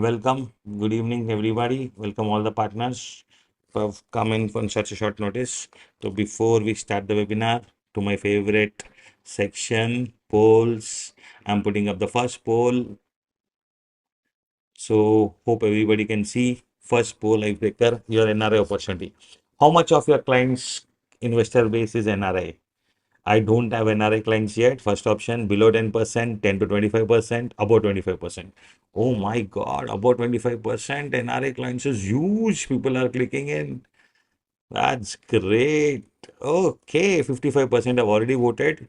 Welcome. Good evening, everybody. Welcome all the partners who have come in on such a short notice. So before we start the webinar, to my favorite section, polls. I'm putting up the first poll. So hope everybody can see. First poll, icebreaker, your NRI opportunity. How much of your clients' investor base is NRI? I don't have NRI clients yet. First option below 10%, 10 to 25%, above 25%. Oh my God, above 25% NRI clients is huge. People are clicking in. That's great. Okay, 55% have already voted.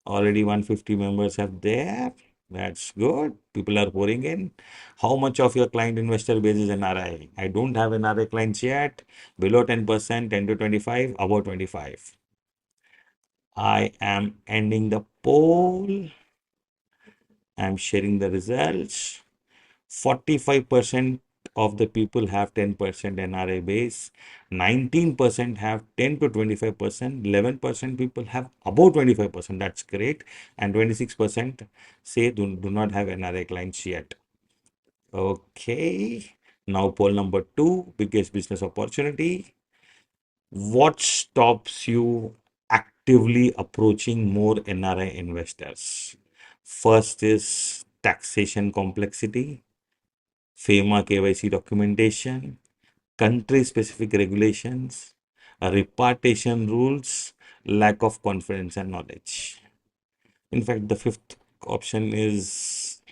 Already 150 members are there. That's good. People are pouring in. How much of your client investor base is NRI? I don't have NRI clients yet. Below 10%, 10 to 25, above 25. I am ending the poll. I'm sharing the results. 45% of the people have 10% NRI base. 19% have 10 to 25%. 11% people have above 25%. That's great. And 26% say do not have NRI clients yet. Okay. Now, poll number two, biggest business opportunity. What stops you actively approaching more NRI investors? First is taxation complexity, FEMA KYC documentation, country specific regulations, repartition rules, lack of confidence and knowledge. In fact, the fifth option is,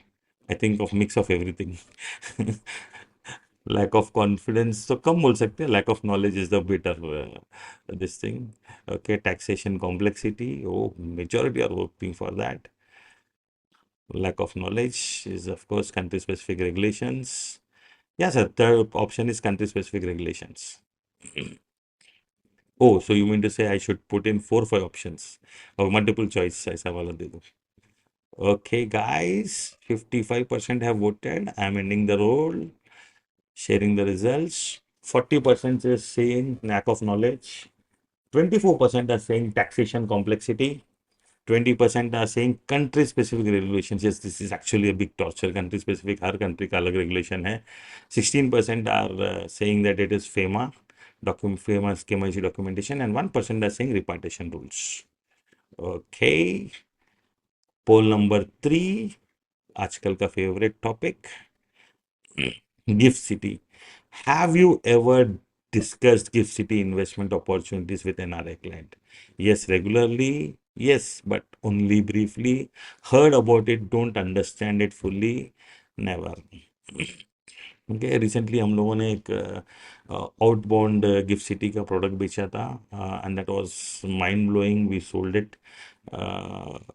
I think, of mix of everything. Lack of confidence तो कम बोल सकते हैं, lack of knowledge is the better this thing. Okay, taxation complexity, oh, majority are working for that. Lack of knowledge is, of course, country specific regulations. Yes, sir, third option is country specific regulations. Oh, so you mean to say I should put in 4 5 options or multiple choice ऐसा वाला दे दो. Okay, guys, 55% have voted. I'm ending the roll, sharing the results. 40% is saying lack of knowledge. 24% are saying taxation complexity. 20% are saying country specific regulations. Yes, this is actually a big torture. Country specific, her country का अलग regulation है. 16% are saying that it is FEMA, FEMA KYC documentation, and 1% are saying repartition rules. Okay. Poll number 3, आजकल का favorite topic. Gift City. Have you ever discussed Gift City investment opportunities with an NRI client? Yes, regularly. Yes, but only briefly. Heard about it, don't understand it fully. Never. Okay, recently हम लोगों ने एक outbound gift city का product बेचा था and that was mind blowing. We sold it.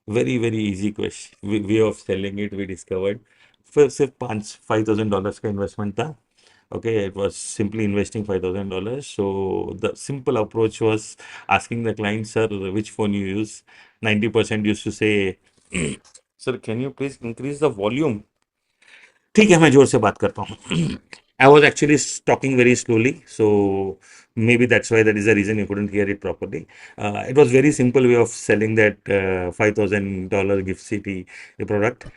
Very very easy question way of selling it we discovered. फिर सिर्फ $5,000 का इन्वेस्टमेंट था. Okay, it was simply investing $5,000. So the simple approach was asking the client, sir, which phone you use. 90% used to say, sir, can you please increase the volume? ठीक है, मैं जोर से बात करता हूँ. I was actually talking very slowly, so maybe that's why that is the reason you couldn't hear it properly. It was very simple way of selling that $5,000 gift city product.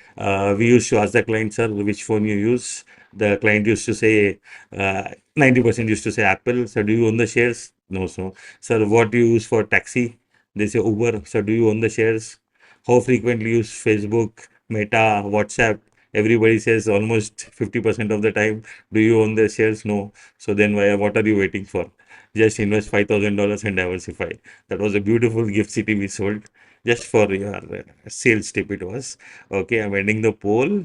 We used to ask the client, sir, which phone you use. The client used to say, 90% used to say Apple. Sir, do you own the shares? No, so. Sir, what do you use for taxi? They say Uber. Sir, do you own the shares? How frequently use Facebook, Meta, WhatsApp? Everybody says almost 50% of the time, do you own the shares? No. So then what are you waiting for? Just invest $5,000 and diversify. That was a beautiful gift city we sold. Just for your sales tip it was. Okay, I'm ending the poll,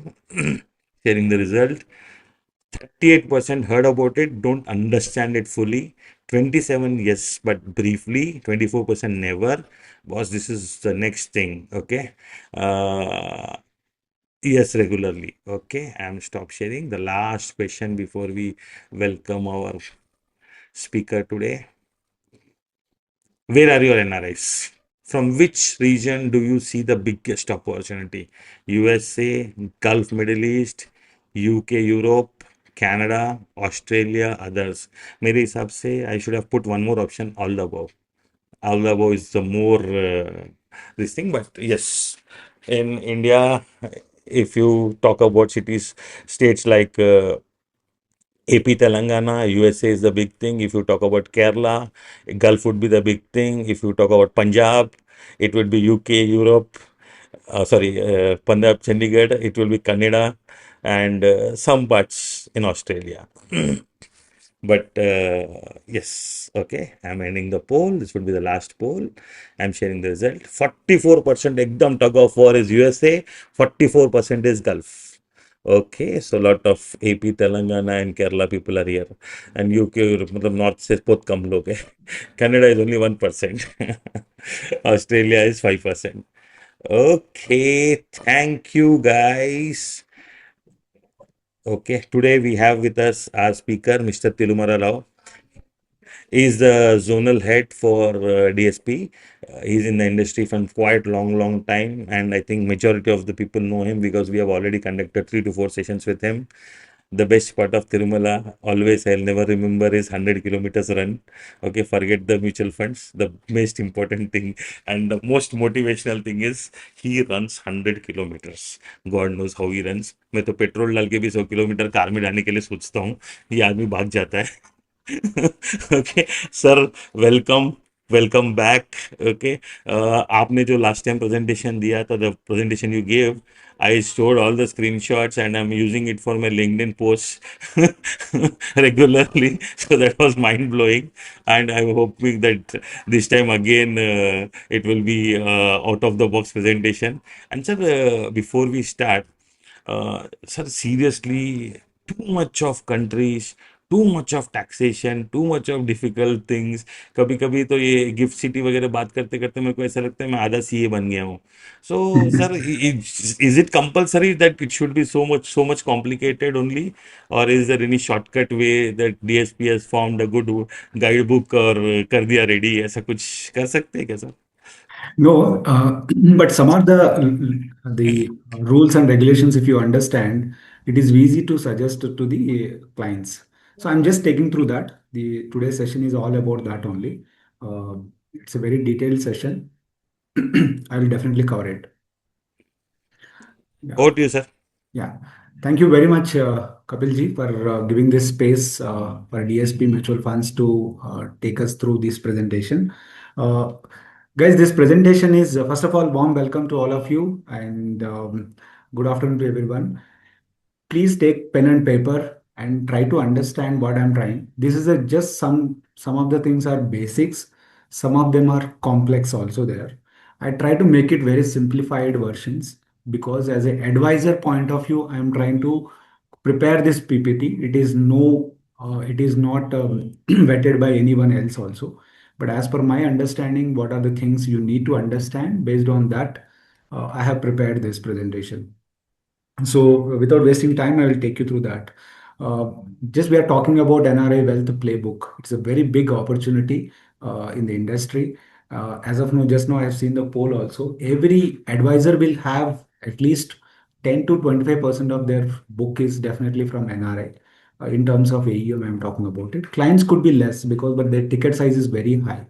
sharing the result. 38% heard about it, don't understand it fully. 27 yes, but briefly. 24% never. Boss, this is the next thing. Okay. Yes, regularly. Okay, I'm stop sharing. The last question before we welcome our speaker today. Where are your NRIs? From which region do you see the biggest opportunity? USA, Gulf, Middle East, UK, Europe, Canada, Australia, others. मेरे हिसाब से I should have put one more option, all the above. All the above is the more this thing, but yes, in India, If you talk about cities, states like AP, Telangana, USA is the big thing. If you talk about Kerala, Gulf would be the big thing. If you talk about Punjab, it would be UK, Europe. Punjab, Chandigarh, it will be Canada, and some parts in Australia. But yes, okay, I'm ending the poll. This would be the last poll. I'm sharing the result. 44% ekdam tug of war is USA, 44% is Gulf. Okay, so a lot of AP, Telangana, and Kerala people are here. And UK, मतलब North से बहुत कम लोग हैं. Canada is only 1%. Australia is 5%. Okay, thank you guys. Okay, today we have with us our speaker, Mr. Thirumala Rao. He is the zonal head for DSP. He's in the industry from quite long time, and I think majority of the people know him because we have already conducted 3 to 4 sessions with him. The best part of Thirumala, always I'll never remember is 100 kilometers run. Okay, forget the mutual funds. The most important thing and the most motivational thing is he runs 100 kilometers. God knows how he runs. मैं तो petrol डाल के भी 100 kilometre car में जाने के लिए सोचता हूँ. ये आदमी भाग जाता है. Okay, sir, welcome back. Okay, आपने जो last time presentation दिया था, the presentation you gave, I stored all the screenshots and I'm using it for my LinkedIn posts regularly. So that was mind blowing, and I'm hoping that this time again it will be out of the box presentation. And sir, before we start, sir, seriously, too much of countries, too much of taxation, too much of difficult things. कभी कभी तो ये gift city वगैरह बात करते करते मेरे को ऐसा लगता है मैं आधा सीए बन गया हूँ. So, sir, is it compulsory that it should be so much complicated only, or is there any shortcut way that DSP has formed a good guidebook और कर दिया ready? ऐसा कुछ कर सकते हैं क्या sir? No, but some of the rules and regulations, if you understand, it is easy to suggest to the clients. So I'm just taking through that. The today's session is all about that only. Uh, it's a very detailed session. I will definitely cover it. Yeah. Over to you, sir. Yeah. Thank you very much, Kapil ji, for giving this space for DSP Mutual Funds to take us through this presentation. Uh, Guys, this presentation is, first of all, warm welcome to all of you and good afternoon to everyone. Please take pen and paper and try to understand what I'm trying. This is just some of the things are basics, some of them are complex also there. I try to make it very simplified versions because as an advisor point of view, I'm trying to prepare this PPT. It is not vetted by anyone else also. But as per my understanding, what are the things you need to understand? Based on that, I have prepared this presentation. So, without wasting time, I will take you through that. Uh, just we are talking about NRI Wealth Playbook. It's a very big opportunity in the industry. As of now, just now I have seen the poll also. Every advisor will have at least 10 to 25% of their book is definitely from NRI. In terms of AUM, I'm talking about it. Clients could be less because, but their ticket size is very high.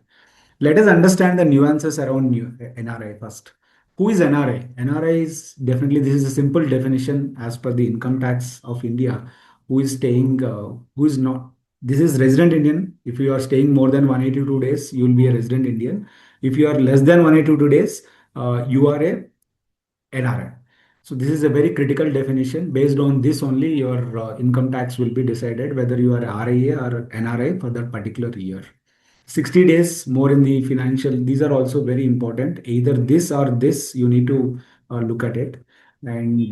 Let us understand the nuances around NRI first. Who is NRI? NRI is definitely, this is a simple definition as per the income tax of India. Who is staying, who is not, this is resident Indian. If you are staying more than 182 days, you will be a resident Indian. If you are less than 182 days, you are a NRI. So this is a very critical definition. Based on this only, your income tax will be decided whether you are RIA or NRI for that particular year. 60 days more in the financial, these are also very important. Either this or this, you need to look at it. And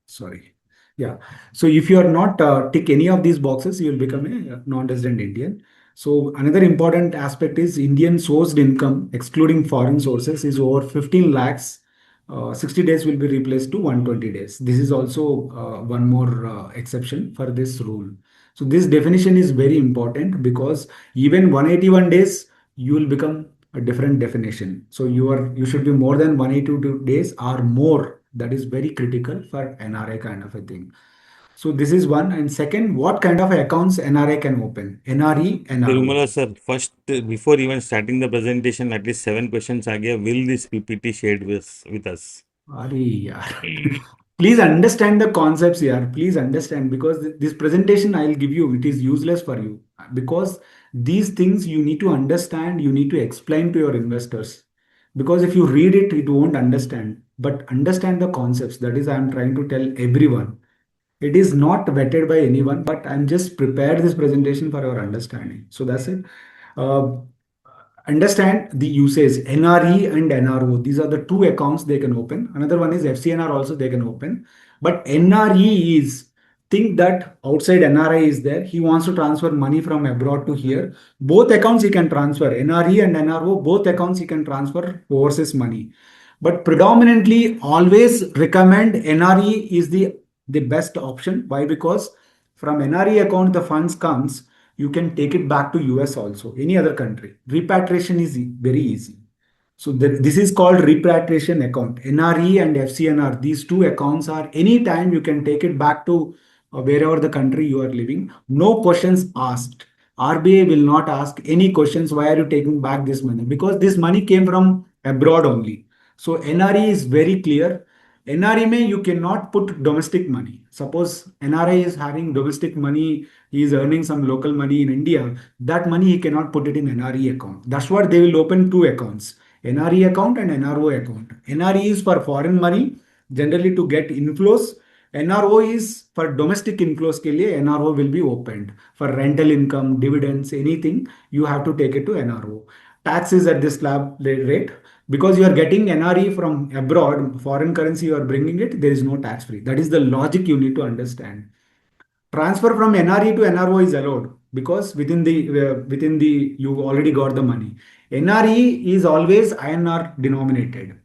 sorry. Yeah. So if you are not tick any of these boxes, you will become a non-resident Indian. So another important aspect is Indian sourced income, excluding foreign sources, is over 15 lakhs. 60 days will be replaced to 120 days. This is also one more exception for this rule. So this definition is very important because even 181 days, you will become a different definition. So you should be more than 182 days or more. That is very critical for NRI kind of a thing. So this is one. And second, what kind of accounts NRI can open? NRE, NRO. Thirumala sir, first, before even starting the presentation, at least 7 questions आ गया. Will this PPT shared with us? अरे यार. Please understand the concepts here. Please understand, because this presentation I'll give you, it is useless for you, because these things you need to understand, you need to explain to your investors. Because if you read it, it won't understand. But understand the concepts. That is, I'm trying to tell everyone. It is not vetted by anyone, but I'm just prepared this presentation for your understanding. So that's it. Uh, Understand the usage NRE and NRO. These are the two accounts they can open. Another one is FCNR also they can open. But NRE is, think that outside NRI is there. He wants to transfer money from abroad to here. Both accounts he can transfer. NRE and NRO, both accounts he can transfer overseas money. But predominantly always recommend NRE is the best option. Why? Because from NRE account the funds comes, you can take it back to US also, any other country. Repatriation is very easy. So this is called repatriation account. NRE and FCNR, these two accounts are anytime you can take it back to wherever the country you are living. No questions asked. RBI will not ask any questions. Why are you taking back this money? Because this money came from abroad only. So NRE is very clear. NRE may you cannot put domestic money. Suppose NRI is having domestic money, he is earning some local money in India. That money he cannot put it in NRE account. That's what they will open two accounts. NRE account and NRO account. NRE is for foreign money, generally to get inflows. NRO is for domestic inflows के लिए NRO will be opened. For rental income, dividends, anything, you have to take it to NRO. Tax is at this slab rate. Because you are getting NRE from abroad, foreign currency you are bringing it, there is no tax free. That is the logic you need to understand. Transfer from NRE to NRO is allowed because within the you already got the money. NRE is always INR denominated.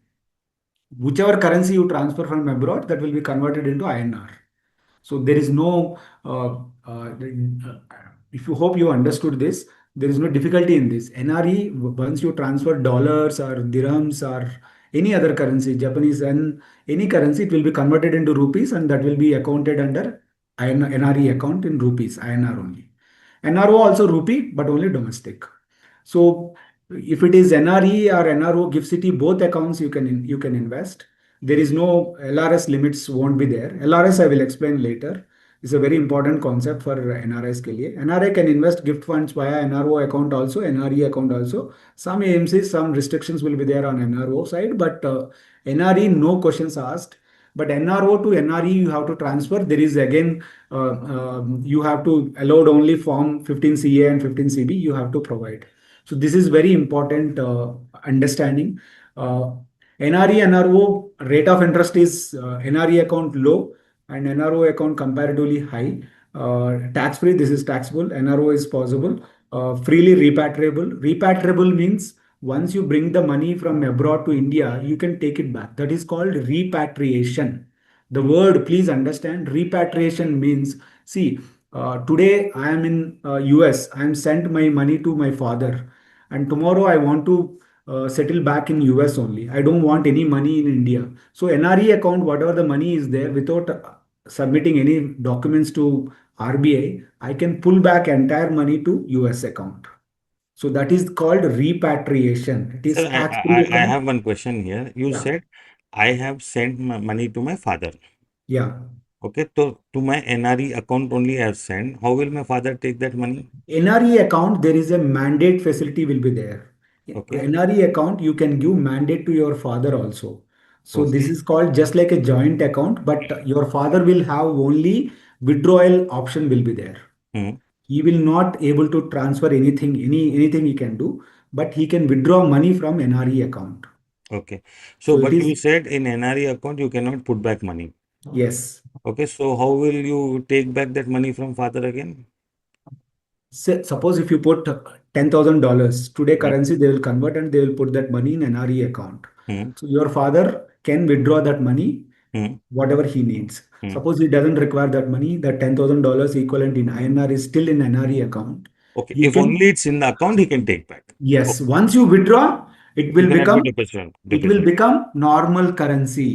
Whichever currency you transfer from abroad, that will be converted into INR. So there is no, if you hope you understood this, there is no difficulty in this. NRE, once you transfer dollars or dirhams or any other currency, Japanese and any currency, it will be converted into rupees and that will be accounted under NRE account in rupees, INR only. NRO also rupee, but only domestic. So if it is NRE or NRO, GIFT City, both accounts you can invest. There is no LRS limits won't be there. LRS I will explain later. It's a very important concept for NRIs के लिए. NRI can invest gift funds via NRO account also, NRE account also. Some AMCs, some restrictions will be there on NRO side, but NRE no questions asked. But NRO to NRE you have to transfer. There is again you have to allowed only form 15CA and 15CB you have to provide. So this is very important understanding. NRE, NRO rate of interest is NRE account low and NRO account comparatively high. Tax free, this is taxable. NRO is possible. Freely repatriable. Repatriable means once you bring the money from abroad to India, you can take it back. That is called repatriation. The word, please understand, repatriation means, see, today I am in US. I am sent my money to my father, and tomorrow I want to settle back in US only. I don't want any money in India. So NRE account, whatever the money is there, without submitting any documents to RBI, I can pull back entire money to US account. So that is called repatriation. It Sir, is tax-free I account. have one question here. You Yeah. said I have sent my money to my father. Yeah. Okay, so to my NRE account only I have sent. How will my father take that money? NRE account, there is a mandate facility will be there. Okay, NRE account, you can give mandate to your father also. So this okay. is called just like a joint account, but your father will have only withdrawal option will be there. Hmm. He will not able to transfer anything he can do, but he can withdraw money from NRE account. Okay. So, So it but is, you said in NRE account you cannot put back money. yes. Okay, so how will you take back that money from father again? Say, suppose if you put $10,000 today Hmm. currency, they will convert and they will put that money in NRE account. Hmm. So your father can withdraw that money Hmm. whatever he needs. Hmm. Suppose he doesn't require that money, that $10,000 equivalent in INR is still in NRE account. Okay, He if can, only it's in the account, he can take back. yes, Okay, once you withdraw, it you will cannot be become depreciation. it will Depreciation. become normal currency.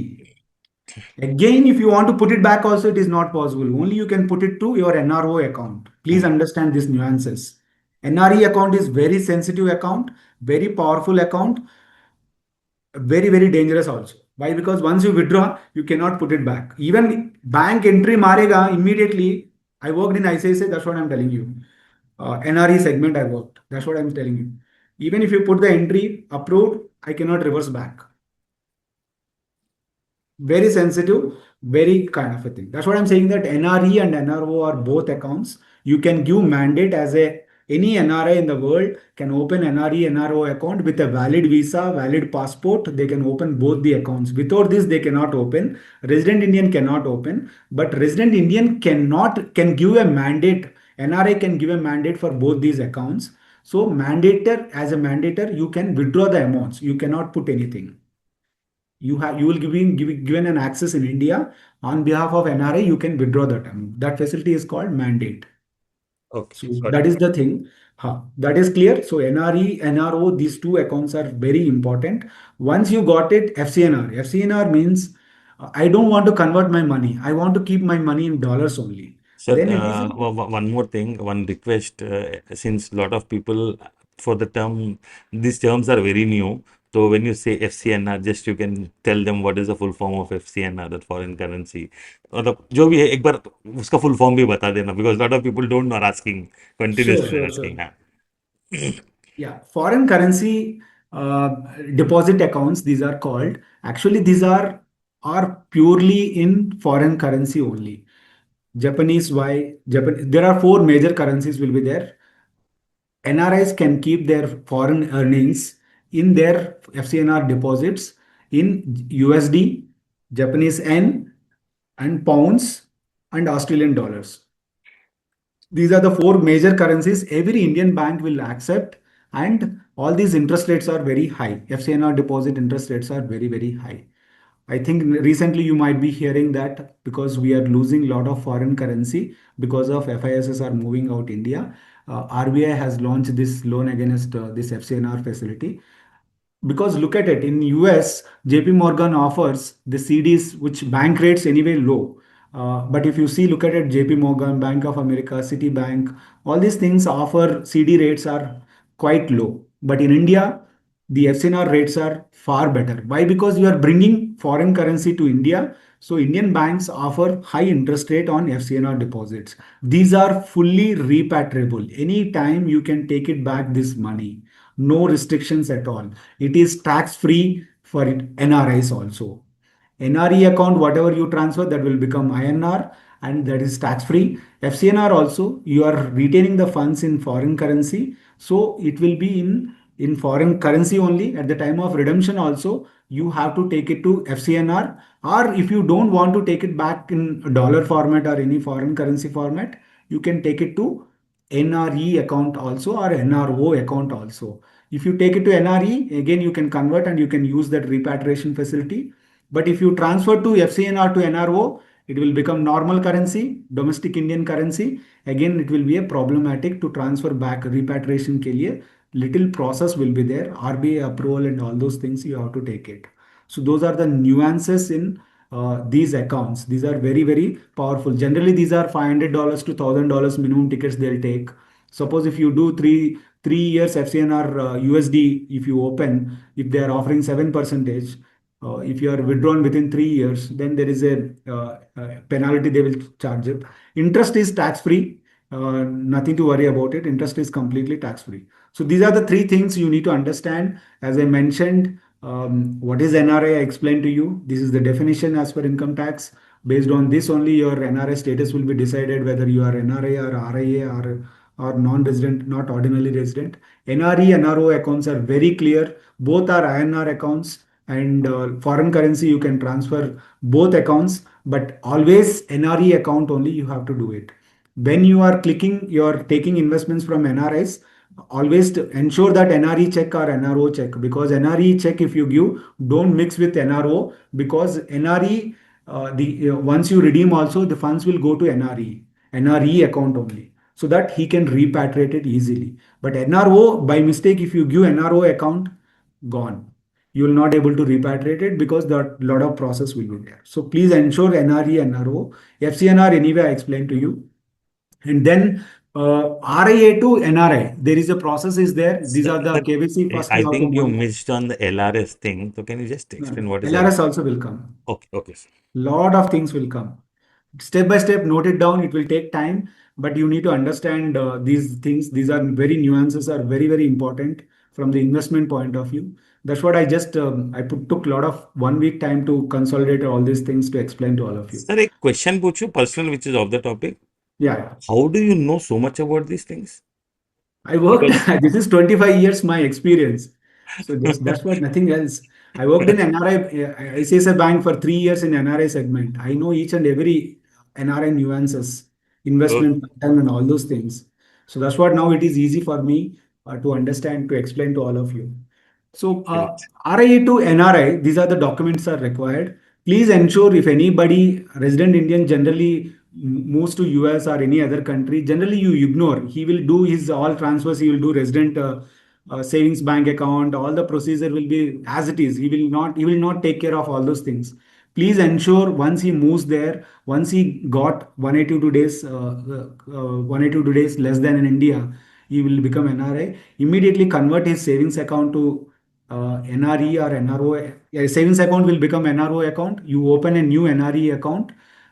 Again, if you want to put it back also, it is not possible. Only you can put it to your NRO account. Please Hmm. understand these nuances. NRE account is very sensitive account, very powerful account, very, very dangerous also. Why? Because once you withdraw, you cannot put it back. Even bank entry marega immediately. I worked in ICICI, that's what I'm telling you. NRE segment I worked. That's what I'm telling you. Even if you put the entry approved, I cannot reverse back. Very sensitive, very kind of a thing. That's what I'm saying, that NRE and NRO are both accounts. You can give mandate as a any NRI in the world can open NRE NRO account with a valid visa, valid passport. They can open both the accounts. Without this, they cannot open. Resident Indian cannot open, but resident Indian can give a mandate. NRI can give a mandate for both these accounts. So mandator, as a mandator, you can withdraw the amounts. You cannot put anything. You will given an access in India on behalf of NRA. You can withdraw that amount. That facility is called mandate. Okay, So got that it. is the thing. That is clear. So NRE, NRO, these two accounts are very important. Once you got it, FCNR. FCNR means I don't want to convert my money. I want to keep my money in dollars only. Sir, Then it is one more thing, one request, since a lot of people for the term, these terms are very new. So when you say FCNR, just you can tell them what is the full form of FCNR, that foreign currency. मतलब जो भी है एक बार उसका full form भी बता देना, because a lot of people don't know, are asking sure, continuously, they're sure, sure. asking. हाँ. Yeah, foreign currency deposit accounts, these are called. Actually, these are purely in foreign currency only. Japanese, why? Japan, there are four major currencies will be there. NRIs can keep their foreign earnings in their FCNR deposits in USD, Japanese yen, and pounds, and Australian dollars. These are the four major currencies every Indian bank will accept, and all these interest rates are very high. FCNR deposit interest rates are very, very high. I think recently you might be hearing that because we are losing a lot of foreign currency because of FISs are moving out India. RBI has launched this loan against this FCNR facility. Because look at it, in US, JP Morgan offers the CDs which bank rates anyway low. But if you see, look at it, JP Morgan, Bank of America, Citibank, all these things offer CD rates are quite low. But in India, the FCNR rates are far better. Why? Because you are bringing foreign currency to India. So Indian banks offer high interest rate on FCNR deposits. These are fully repatriable. Anytime you can take it back this money. No restrictions at all. It is tax free for NRIs also. NRE account, whatever you transfer, that will become INR and that is tax free. FCNR also, you are retaining the funds in foreign currency. So it will be in foreign currency only. At the time of redemption also, you have to take it to FCNR, or if you don't want to take it back in dollar format or any foreign currency format, you can take it to NRE account also or NRO account also. If you take it to NRE, again you can convert and you can use that repatriation facility. But if you transfer to FCNR to NRO, it will become normal currency, domestic Indian currency. Again, it will be a problematic to transfer back repatriation के लिए. Little process will be there. RBI approval and all those things you have to take it. So those are the nuances in these accounts. These are very, very powerful. Generally, these are $500 to $1,000 minimum tickets they'll take. Suppose if you do three years FCNR USD, if you open, if they are offering 7%, if you are withdrawn within 3 years, then there is a penalty they will charge it. Interest is tax free. Nothing to worry about it. Interest is completely tax free. So these are the three things you need to understand. As I mentioned, what is NRA? I explained to you. This is the definition as per income tax. Based on this only, your NRA status will be decided whether you are NRA or RIA or non-resident, not ordinarily resident. NRE, NRO accounts are very clear. Both are INR accounts, and foreign currency you can transfer both accounts, but always NRE account only you have to do it. When you are clicking, you are taking investments from NRIs, always to ensure that NRE check or NRO check, because NRE check if you give, don't mix with NRO, because NRE, the once you redeem also, the funds will go to NRE account only, so that he can repatriate it easily. But NRO, by mistake, if you give NRO account, gone. you will not able to repatriate it because the lot of process will be there. So please ensure NRE, NRO, FCNR anyway I explained to you. And then RIA to NRI, there is a process is there. These are the Sir, KYC. First, I you have to think you monitor. missed on the LRS thing. So can you just explain what is LRS LRS? also will come. Okay, okay, sir. Lot of things will come. Step by step, note it down. It will take time, but you need to understand these things. These are very nuances are very, very important from the investment point of view. That's what I just took a lot of 1 week time to consolidate all these things to explain to all of you. Sir, a question puchu personal which is off the topic. Yeah. How do you know so much about these things? I worked, Because this is 25 years my experience. So just that's what, nothing else. I worked in NRI, ICICI Bank for 3 years in NRI segment. I know each and every NRI nuances, okay, investment pattern and all those things. So that's what now it is easy for me to understand, to explain to all of you. So great. RIA to NRI, these are the documents are required. Please ensure if anybody, resident Indian generally moves to US or any other country, generally you ignore. He will do his all transfers. He will do resident savings bank account. All the procedure will be as it is. He will not. He will not take care of all those things. Please ensure once he moves there, once he got 182 days, 182 days less than in India, he will become NRI. Immediately convert his savings account to NRE or NRO. Yeah, savings account will become NRO account. You open a new NRE account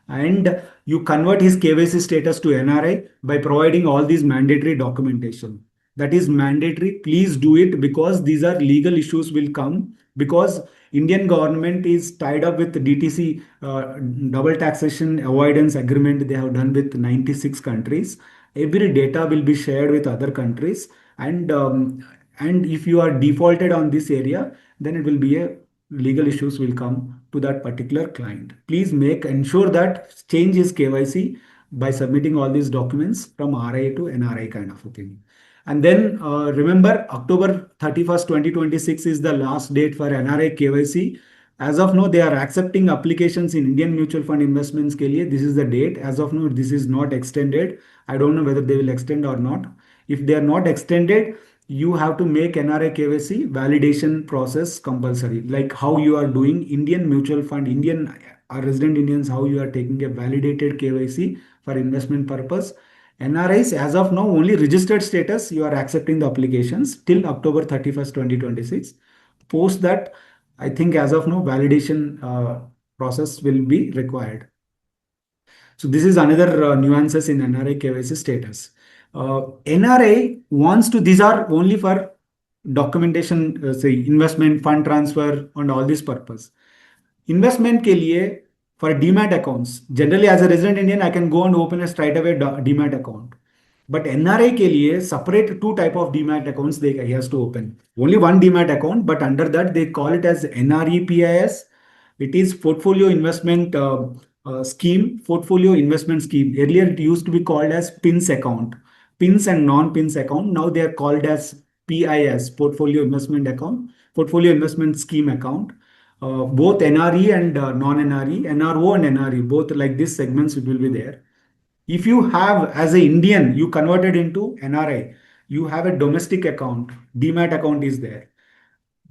and you convert his KYC status to NRI by providing all these mandatory documentation. That is mandatory. Please do it because these are legal issues will come because Indian government is tied up with the DTC double taxation avoidance agreement they have done with 96 countries. Every data will be shared with other countries and if you are defaulted on this area, then it will be a legal issues will come to that particular client. Please make ensure that change is KYC by submitting all these documents from RI to NRI kind of a thing. And then remember October 31st, 2026 is the last date for NRI KYC. As of now, they are accepting applications in Indian mutual fund investments के लिए. This is the date. As of now, this is not extended. I don't know whether they will extend or not. If they are not extended, you have to make NRI KYC validation process compulsory. Like how you are doing Indian mutual fund, Indian resident Indians, how you are taking a validated KYC for investment purpose. NRIs, as of now, only registered status, you are accepting the applications till October 31st, 2026. Post that, I think as of now, validation process will be required. So this is another nuances in NRI KYC status. NRI wants to, these are only for documentation, say investment, fund transfer and all this purpose. Investment के लिए for demat accounts, generally as a resident Indian, I can go and open a straight away demat account. But NRI के लिए separate two type of demat accounts he has to open. Only one demat account, but under that they call it as NREPIS. It is portfolio investment scheme, portfolio investment scheme. Earlier it used to be called as PINS account, PINS and non-PINS account. Now they are called as PIS, portfolio investment account, portfolio investment scheme account. Both NRE and non-NRE, NRO and NRE, both like these segments it will be there. If you have as a Indian, you converted into NRI, you have a domestic account, demat account is there.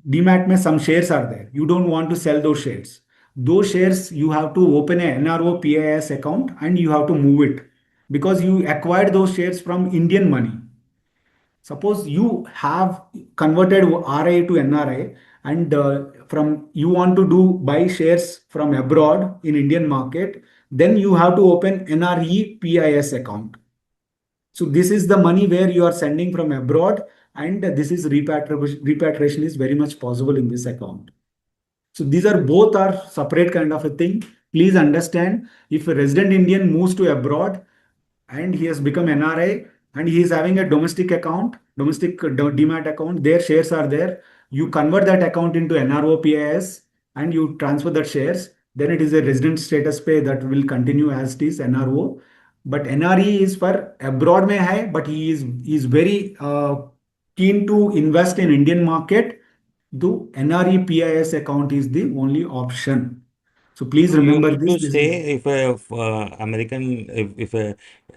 Demat में some shares are there. You don't want to sell those shares. Those shares you have to open a NRO PIS account and you have to move it because you acquired those shares from Indian money. Suppose you have converted RI to NRI and from you want to do buy shares from abroad in Indian market, then you have to open NRE PIS account. So this is the money where you are sending from abroad and this is repatriation is very much possible in this account. So these are both are separate kind of a thing. Please understand if a resident Indian moves to abroad and he has become NRI and he is having a domestic account, domestic demat account, their shares are there. You convert that account into NROPIS and you transfer that shares, then it is a resident status pay that will continue as it is NRO. But NRE is for abroad mein hai, but he is very keen to invest in Indian market. The NRE PIS account is the only option. So please So you remember mean this. to This is say if a American, if a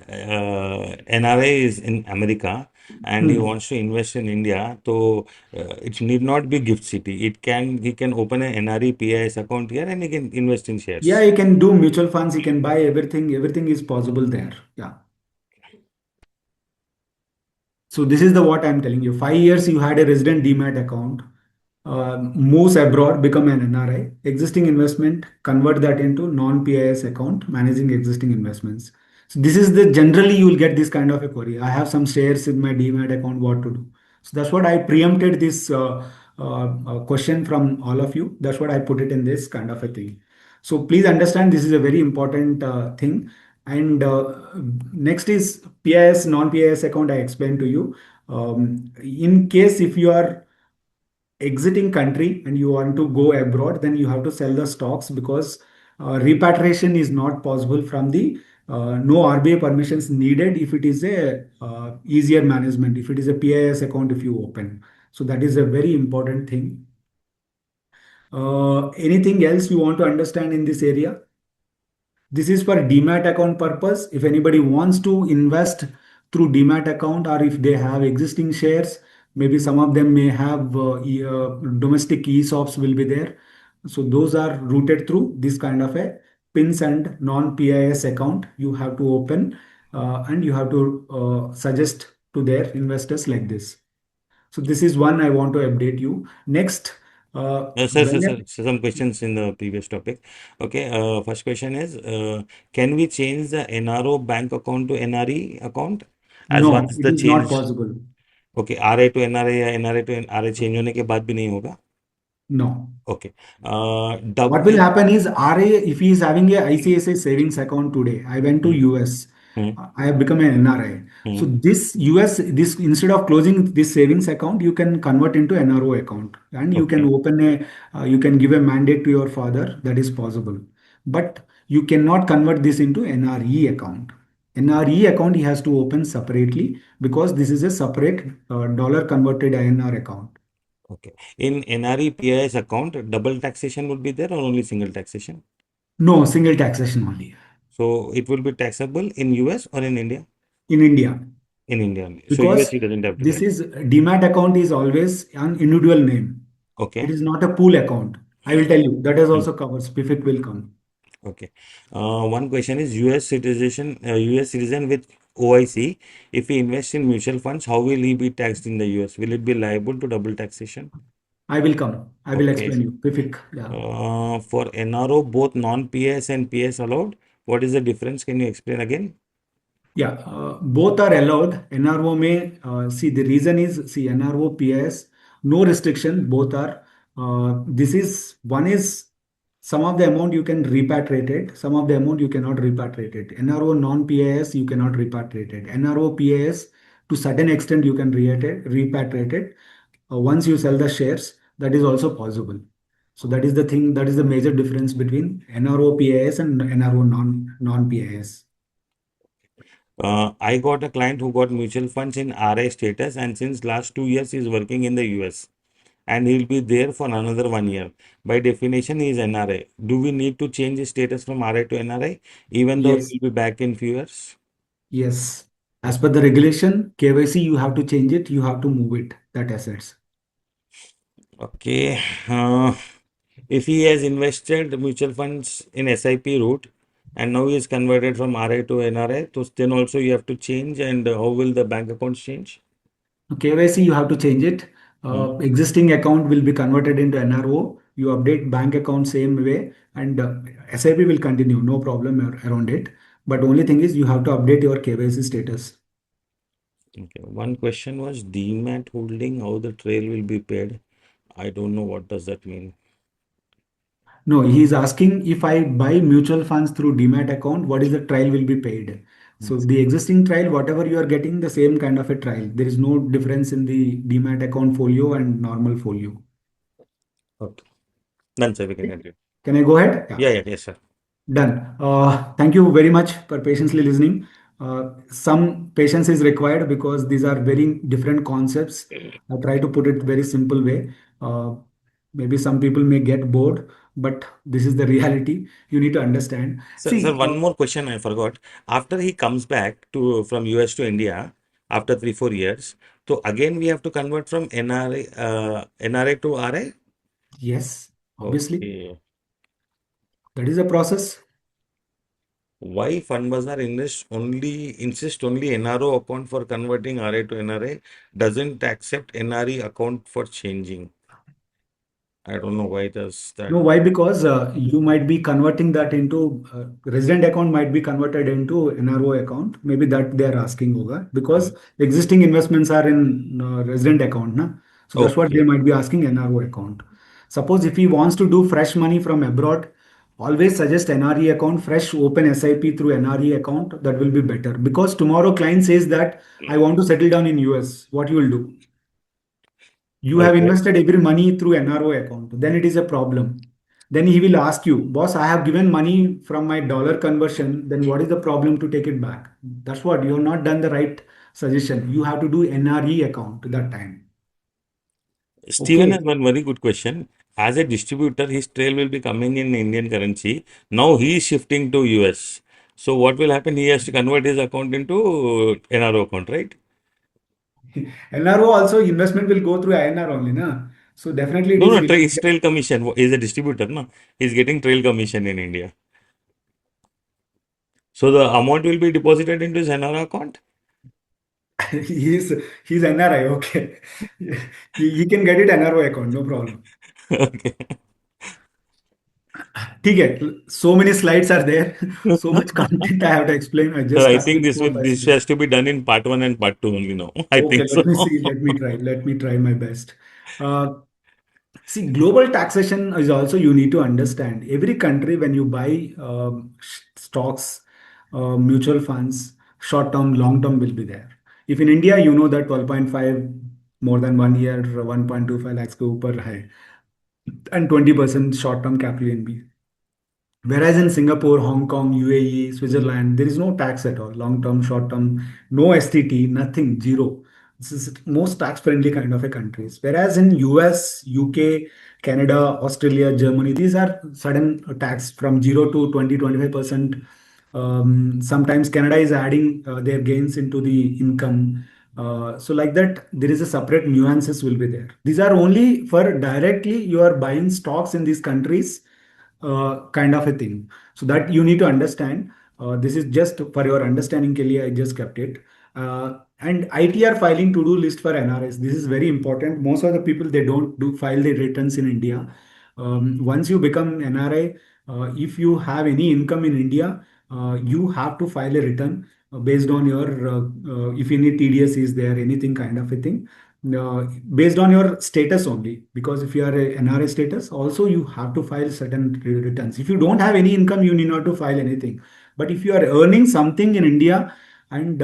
NRI is in America and he Hmm. wants to invest in India, so it need not be gift city. It can he can open an NRI PIS account here and he can invest in Yeah, shares. you can do mutual funds, you can buy everything, everything is possible there. Yeah. So this is the what I'm telling you. 5 years you had a resident demat account, moves abroad, become an NRI. Existing investment, convert that into non-PIS account, managing existing investments. So this is the generally you will get this kind of a query. I have some shares in my demat account. What to do? So that's what I preempted this question from all of you. That's what I put it in this kind of a thing. So please understand this is a very important thing. And next is PIS, non-PIS account. I explained to you. In case if you are exiting country and you want to go abroad, then you have to sell the stocks because repatriation is not possible from the no RBI permissions needed if it is a easier management, if it is a PIS account if you open. So that is a very important thing. Anything else you want to understand in this area? This is for demat account purpose. If anybody wants to invest through demat account or if they have existing shares, maybe some of them may have domestic ESOPs will be there. So those are routed through this kind of a PINS and non-PIS account you have to open and you have to suggest to their investors like this. So this is one I want to update you. Next, whenever So some questions in the previous topic. Okay, first question is, can we change the NRO bank account to NRE account as no, once it the is not change? possible. Okay, RI to NRI या NRI to RI change होने के बाद भी नहीं होगा. No. Okay, What will double. happen is RA, if he is having a ICICI savings account today, I went to Hmm, US, hmm, I have become an NRI. So hmm. this US, this instead of closing this savings account, you can convert into NRO account and you can Okay, open a, you can give a mandate to your father. That is possible, but you cannot convert this into NRE account. NRE account he has to open separately because this is a separate dollar converted INR account. okay. In NRE PIS account, double taxation would be there or only single taxation? No, single taxation only So it will be taxable in US or in India? in India. In India only. So US Because he doesn't have to this pay. is demat account is always an individual name. It Okay. is not a pool account. I will tell you that is Hmm. also covers if it will come. Okay. One question is US citizen with OIC, if he invests in mutual funds, how will he be taxed in the US? Will it be liable to double taxation? I will come. I will Okay. explain you. Pifik. Yeah. For NRO, both non-PS and PS allowed. What is the difference? Can you explain again? Yeah, both are allowed. NRO may see the reason is see NRO PIS no restriction. Both are. This is one is some of the amount you can repatriate it. Some of the amount you cannot repatriate it. NRO non PIS you cannot repatriate it. NRO PIS to certain extent you can repatriate it. Once you sell the shares, that is also possible. So that is the thing. That is the major difference between NRO PIS and NRO non PIS. I got a client who got mutual funds in RI status, and since last 2 years he is working in the US and he'll be there for another 1 year. By definition, he is NRI. Do we need to change his status from RI to NRI even though Yes. he'll be back in few years? Yes. As per the regulation, KYC, you have to change it, you have to move it, that assets. Okay. Uh, if he has invested mutual funds in SIP route and now he is converted from RI to NRI, so then also you have to change, and how will the bank accounts change? KYC, you have to change it. Hmm. Existing account will be converted into NRO. You update bank account same way, and SIP will continue, no problem around it. But only thing is you have to update your KYC status. Okay. One question was demat holding, how the trail will be paid. I don't know what does that mean. No, he is asking if I buy mutual funds through demat account, what is the trial will be paid? So the existing trial, whatever you are getting, the same kind of a trial. There is no difference in the demat account folio and normal folio. Okay. Done, sir. We can continue. Can I go ahead? Yeah. Yeah, yeah, yes, sir. Done. Thank you very much for patiently listening. Some patience is required because these are very different concepts. I try to put it very simple way. Uh, Maybe some people may get bored. but this is the reality. You need to understand. Sir, See, one more question I forgot. After he comes back to from US to India after 3 4 years, so again we have to convert from NRA to RI. yes, obviously, Okay. that is a process. Why Fund Bazaar insist only NRO account for converting RA to NRA, doesn't accept NRE account for changing. I don't know why does that. No, why? Because you might be converting that into resident account might be converted into NRO account. Maybe that they are asking over because existing investments are in resident account, na? So that's what they Okay. might be asking NRO account. Suppose if he wants to do fresh money from abroad, always suggest NRE account, fresh open SIP through NRE account. That will be better because tomorrow client says that I want to settle down in US. What you will do? You have Okay. invested every money through NRO account, then it is a problem. Then he will ask you, boss, I have given money from my dollar conversion, then what is the problem to take it back? That's what you have not done the right suggestion. You have to do NRE account that time. Steven Okay. has one very good question. As a distributor, his trail will be coming in Indian currency. Now he is shifting to US. So what will happen? He has to convert his account into NRO account, right? NRO also investment will go through INR only, na? So definitely it No, is no, will his trail commission. He is a distributor, no? He's getting trail commission in India. So the amount will be deposited into his NRO account? he's he's NRI, okay. He can get it NRO account, no problem. Okay. ठीक है, so many slides are there, so much content I have to explain. I Sir, just I stuck think in four five this slides. has to be done in part one and part two only now. I Okay, think so. let me see. Let me try my best. Uh, See, global taxation is also you need to understand. Every country, when you buy stocks, mutual funds, short term, long term will be there. If in India, you know that 12.5 more than 1 year, 1.25 lakhs ke upar hai, and 20% short term capital NB. Whereas in Singapore, Hong Kong, UAE, Switzerland, there is no tax at all. Long term, short term, no STT, nothing, zero. This is most tax friendly kind of a countries. Whereas in US, UK, Canada, Australia, Germany, these are sudden tax from 0 to 20, 25%. Sometimes Canada is adding their gains into the income. So like that, there is a separate nuances will be there. These are only for directly you are buying stocks in these countries, kind of a thing. So that you need to understand. This is just for your understanding, Kelly. I just kept it. And ITR filing to-do list for NRS. This is very important. Most of the people they don't do file their returns in India. Once you become NRI, if you have any income in India, you have to file a return based on your if any TDS is there, anything kind of a thing, uh, based on your status only. Because if you are a NRI status, also you have to file certain returns. If you don't have any income, you need not to file anything. But if you are earning something in India, and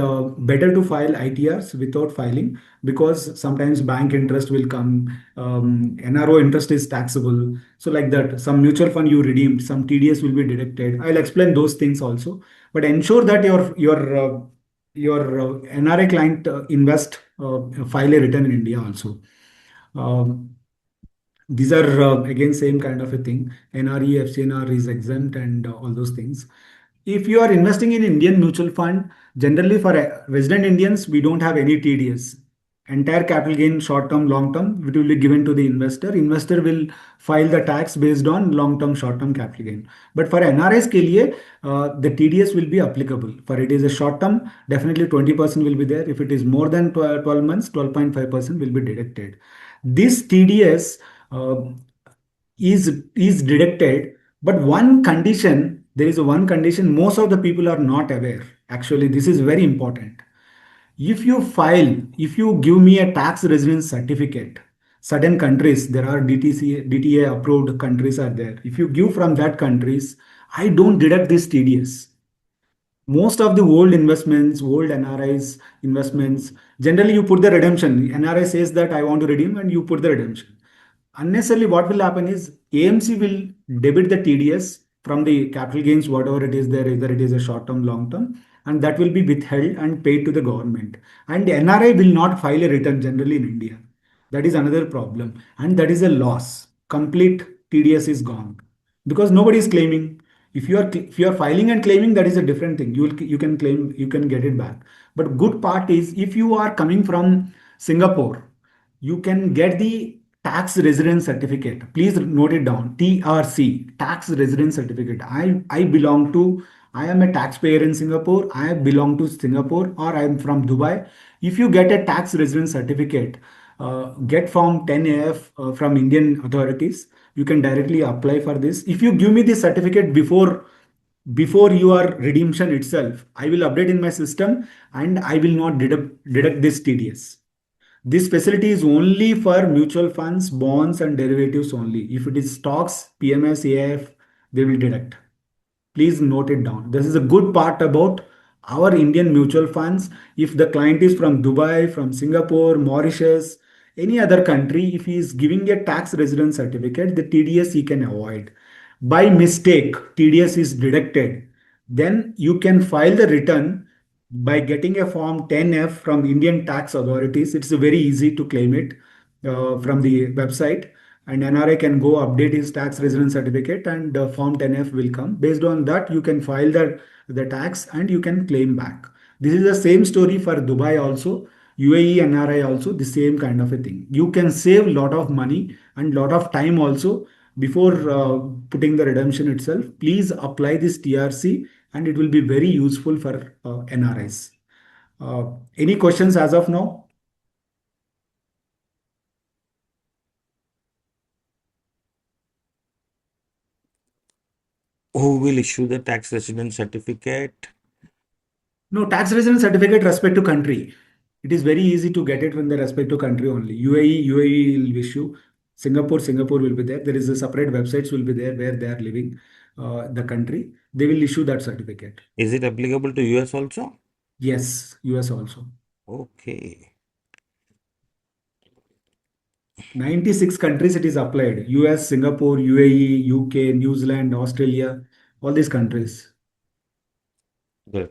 better to file ITRs without filing, because sometimes bank interest will come, NRO interest is taxable. So like that, some mutual fund you redeemed, some TDS will be deducted. I'll explain those things also. But ensure that your NRI client invest file a return in India also. Um, these are again same kind of a thing. NRE, FCNR is exempt and all those things. If you are investing in Indian mutual fund, generally for resident Indians, we don't have any TDS. Entire capital gain, short term, long term, it will be given to the investor. Investor will file the tax based on long term, short term capital gain. But for NRS के लिए, the TDS will be applicable. For it is a short term, definitely 20% will be there. If it is more than 12 months, 12.5% will be deducted. This TDS uh, is deducted, but one condition, there is a one condition most of the people are not aware. Actually, this is very important. If you file, if you give me a tax residence certificate, certain countries there are DTA approved countries are there. If you give from that countries, I don't deduct this TDS. Most of the old investments, old NRIs investments, generally you put the redemption. NRI says that I want to redeem and you put the redemption. Unnecessarily, what will happen is AMC will debit the TDS from the capital gains, whatever it is there, either it is a short term, long term, and that will be withheld and paid to the government. And NRI will not file a return generally in India. That is another problem. And that is a loss. Complete TDS is gone. because nobody is claiming. If you are filing and claiming, that is a different thing. You can claim, you can get it back. But good part is, if you are coming from Singapore, you can get the tax residence certificate. Please note it down. TRC, tax residence certificate. I am a taxpayer in Singapore. I belong to Singapore, or I am from Dubai. If you get a tax residence certificate, get form 10AF from Indian authorities, you can directly apply for this. If you give me this certificate before your redemption itself, I will update in my system, and I will not deduct this TDS. This facility is only for mutual funds, bonds, and derivatives only. If it is stocks, PMS, AIF, they will deduct. Please note it down. This is a good part about our Indian mutual funds. If the client is from Dubai, from Singapore, Mauritius, any other country, if he is giving a tax residence certificate, the TDS he can avoid. By mistake, TDS is deducted. Then you can file the return by getting a form 10F from Indian tax authorities. It's very easy to claim it from the website, and NRI can go update his tax residence certificate, and form 10F will come. Based on that, you can file the tax and you can claim back. This is the same story for Dubai also, UAE, NRI also, the same kind of a thing. You can save a lot of money and lot of time also before putting the redemption itself. Please apply this TRC, and it will be very useful for NRIs. Any questions as of now? Who will issue the tax resident certificate? No, tax residence certificate respect to country. It is very easy to get it when they respect to country only. UAE will issue. Singapore will be there. There is a separate websites will be there where they are living, the country. They will issue that certificate. Is it applicable to US also? Yes, US also. Okay. 96 countries it is applied. US, Singapore, UAE, UK, New Zealand, Australia, all these countries. Good.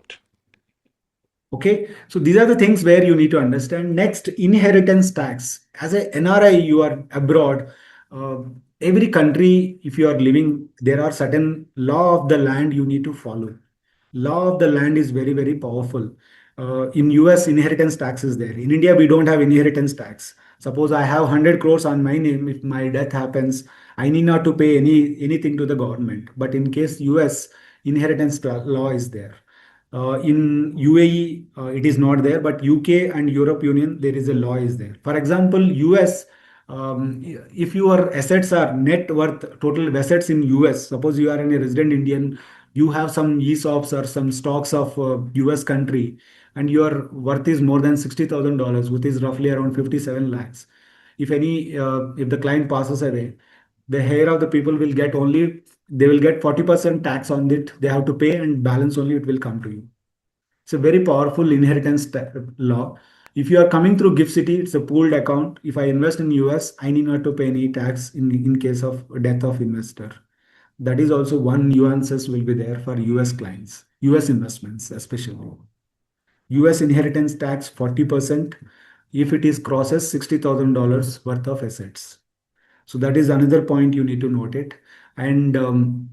Okay, so these are the things where you need to understand. Next, inheritance tax. As a NRI, you are abroad. Uh, every country, if you are living, there are certain law of the land you need to follow. Law of the land is very, very powerful. In US, inheritance tax is there. In India, we don't have inheritance tax. Suppose I have 100 crores on my name. If my death happens, I need not to pay anything to the government. But in case US, inheritance law is there. In UAE, it is not there, but UK and Europe Union, there is a law is there. For example, US, if your assets are net worth, total assets in US, suppose you are a resident Indian, you have some ESOPs or some stocks of US country, and your worth is more than $60,000, which is roughly around 57 lakhs. If the client passes away, the heir of the people will get only, they will get 40% tax on it. They have to pay, and balance only it will come to you. It's a very powerful inheritance law. If you are coming through Gift City, it's a pooled account. If I invest in US, I need not to pay any tax in case of death of investor. That is also one nuances will be there for US clients, US investments especially. US inheritance tax 40% if it is crosses $60,000 worth of assets. So that is another point you need to note it. And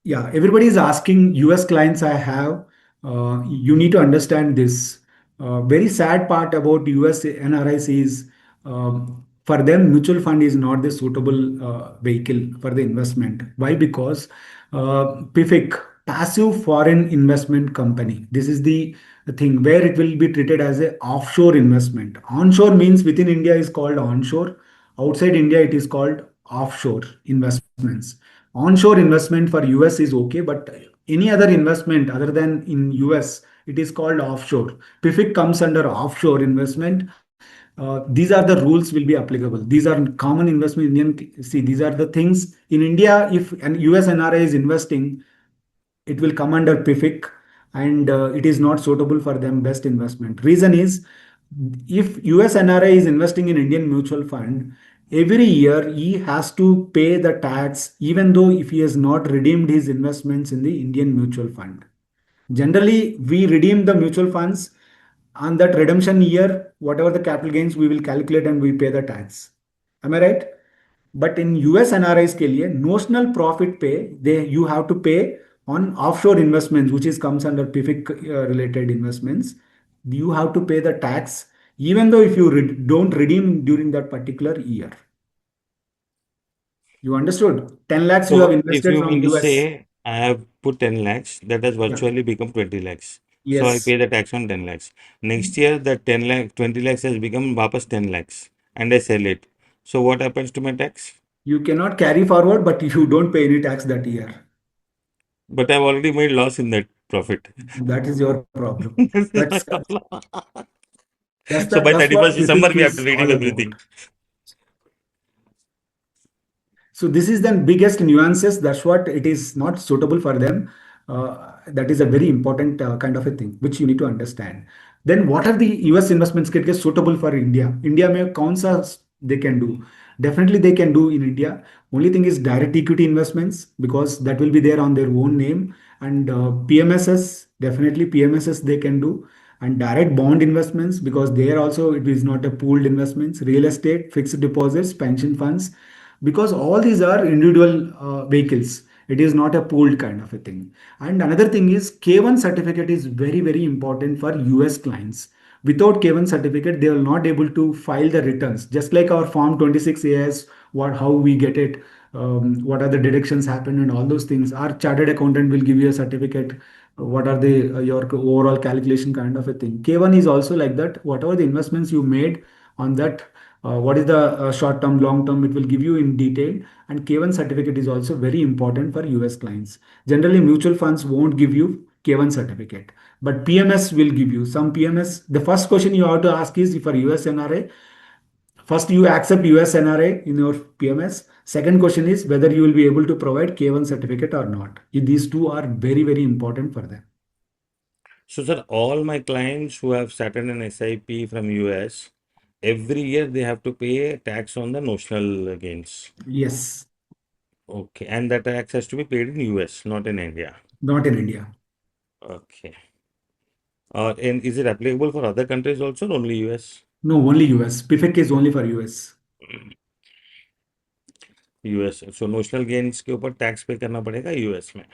yeah, everybody is asking US clients I have. You need to understand this. Very sad part about US NRIs is, for them, mutual fund is not the suitable vehicle for the investment. Why? Because PIFIC, passive foreign investment company. This is the thing where it will be treated as a offshore investment. Onshore means within India is called onshore. Outside India, it is called offshore investments. Onshore investment for US is okay, but any other investment other than in US, it is called offshore. PIFIC comes under offshore investment. These are the rules will be applicable. These are common investment Indian. See, these are the things in India. If an US NRI is investing, it will come under PIFIC, and it is not suitable for them best investment. Reason is, if US NRI is investing in Indian mutual fund, every year he has to pay the tax even though if he has not redeemed his investments in the Indian mutual fund. Generally, we redeem the mutual funds on that redemption year, whatever the capital gains we will calculate and we pay the tax. Am I right? But in US NRIs के लिए notional profit pay they you have to pay on offshore investments, which is comes under PIFIC related investments. You have to pay the tax even though if you don't redeem during that particular year. You understood? 10 lakhs you have So if invested you from mean to US. say I have put 10 lakhs, that has Yeah. virtually become 20 lakhs. So I Yes. pay the tax on 10 lakhs. Next year, that 10 lakh, 20 lakhs has become wapas 10 lakhs and I sell it. So what happens to my tax? You cannot carry forward, but you don't pay any tax that year. But I've already made loss in that profit. That is your problem. This is That's my problem. So by that's what 31st December, PIFIC we have to is redeem all about. everything. So this is the biggest nuances. That's what it is not suitable for them. That is a very important kind of a thing which you need to understand. Then what are the US investments get suitable for India? India में कौन सा they can do? Definitely they can do in India. Only thing is direct equity investments because that will be there on their own name, and PMSs, definitely PMSs they can do, and direct bond investments because there also it is not a pooled investments, real estate, fixed deposits, pension funds, because all these are individual vehicles. It is not a pooled kind of a thing. And another thing is K1 certificate is very very important for US clients. Without K1 certificate they will not able to file the returns, just like our form 26 as what how we get it, what are the deductions happen and all those things. Our chartered accountant will give you a certificate, what are the your overall calculation kind of a thing. K1 is also like that. Whatever the investments you made on that, what is the short term, long term, it will give you in detail. And K1 certificate is also very important for US clients. Generally mutual funds won't give you K1 certificate, but PMS will give you some PMS. The first question you have to ask is for US NRA, first you accept US NRA in your PMS. Second question is whether you will be able to provide K1 certificate or not. These two are very very important for them. So, sir, all my clients who have started an SIP from US, every year they have to pay tax on the notional gains. Yes. Okay, and that tax has to be paid in US, not in India. Not in India. Okay. And is it applicable for other countries also, or only US? No, only US. PIFIC is only for US. US. So notional gains के ऊपर tax पे करना पड़ेगा US में.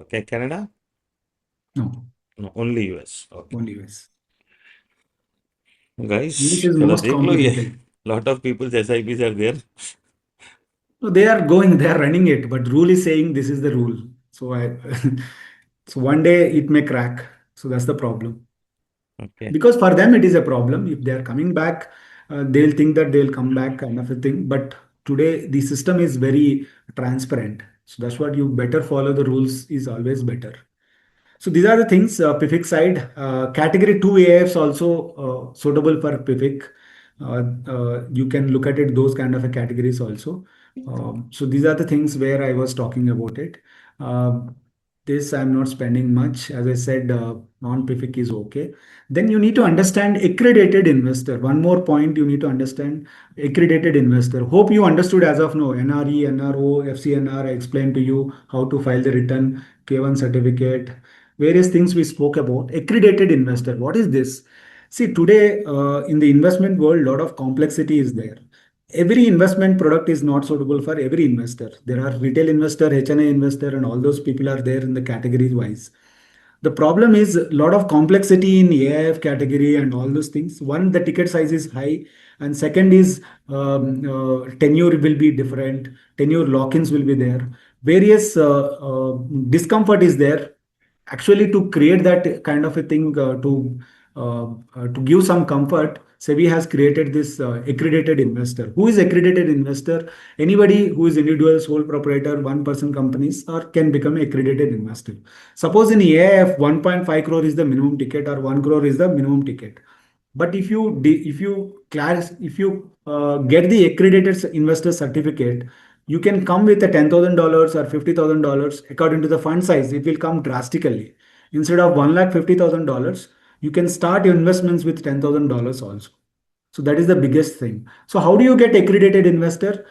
Okay, Canada? No, No, only US. Okay. only US. Guys, US is चलो most देख लो ये. complicated. Lot of people's SIPs are there. So they are going, they are running it, but rule is saying this is the rule. So I, so one day it may crack. So that's the problem. Okay. Because for them it is a problem. If they are coming back, they'll think that they'll come back kind of a thing. But today the system is very transparent. So that's what you better follow the rules is always better. So these are the things, PIFIC side. Category 2 AIFs also suitable for PIFIC. You can look at it, those kind of a categories also. So these are the things where I was talking about it. Uh, this I'm not spending much. As I said, non-PIFIC is okay. Then you need to understand accredited investor. One more point you need to understand, accredited investor. Hope you understood as of now. NRE, NRO, FCNR, I explained to you how to file the return, K1 certificate, various things we spoke about. Accredited investor, what is this? See, today in the investment world, a lot of complexity is there. Every investment product is not suitable for every investor. There are retail investor, HNI investor, and all those people are there in the categories wise. The problem is a lot of complexity in AIF category and all those things. One, the ticket size is high, and second is tenure will be different. Tenure lock-ins will be there. Various discomfort is there. Actually, to create that kind of a thing, to give some comfort, SEBI has created this accredited investor. Who is accredited investor? Anybody who is individual, sole proprietor, one person companies, or can become accredited investor. Suppose in AIF, 1.5 crore is the minimum ticket or 1 crore is the minimum ticket. But if you get the accredited investor certificate, you can come with a $10,000 or $50,000 according to the fund size. It will come drastically. Instead of $1,50,000, you can start your investments with $10,000 also. So that is the biggest thing. So how do you get accredited investor?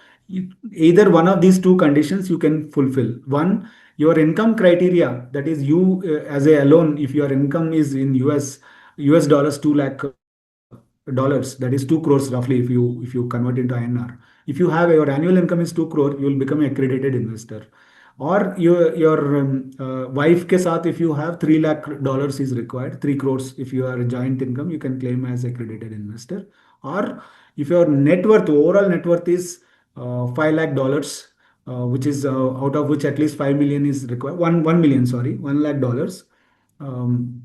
Either one of these two conditions you can fulfill. One, your income criteria, that is you as a alone, if your income is in US dollars 2 lakh dollars, that is 2 crores roughly if you convert into INR. If you have your annual income is 2 crore, you will become an accredited investor. Or your wife ke saath, if you have 3 lakh dollars is required, 3 crores, if you are a joint income, you can claim as accredited investor. Or if your net worth, overall net worth is 5 lakh dollars, which is out of which at least 5 million is required, 1 million, sorry, 1 lakh dollars. Um,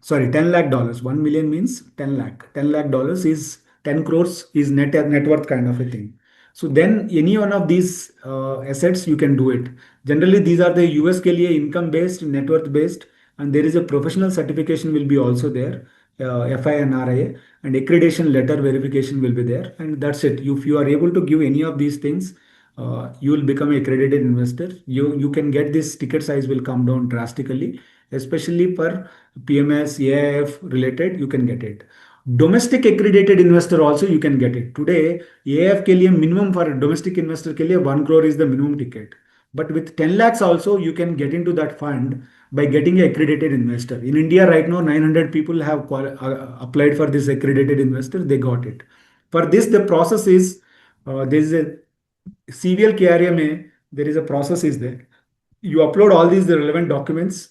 Sorry, 10 lakh dollars. 1 million means 10 lakh. 10 lakh dollars is 10 crores is net worth kind of a thing. So then any one of these assets you can do it. Generally, these are the US के लिए income based, net worth based, and there is a professional certification will be also there, FI and RIA, and accreditation letter verification will be there, and that's it. If you are able to give any of these things, you will become a accredited investor. You can get this ticket size will come down drastically, especially for PMS, AIF related, you can get it. Domestic accredited investor also you can get it. Today, AIF के लिए minimum for domestic investor के लिए 1 crore is the minimum ticket. But with 10 lakhs also you can get into that fund by getting a accredited investor. In India right now, 900 people have applied for this accredited investor. They got it. For this, the process is there is a CVL KRA में there is a process is there. You upload all these relevant documents,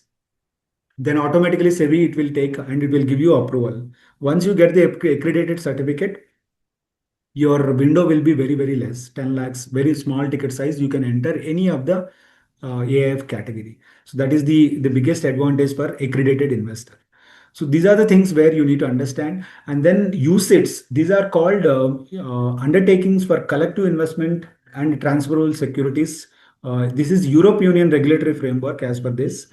then automatically SEBI it will take and it will give you approval. Once you get the accredited certificate, your window will be very, very less, 10 lakhs, very small ticket size. You can enter any of the AIF category. So that is the biggest advantage for accredited investor. So these are the things where you need to understand. And then UCITS, these are called undertakings for collective investment and transferable securities. This is Europe Union regulatory framework as per this.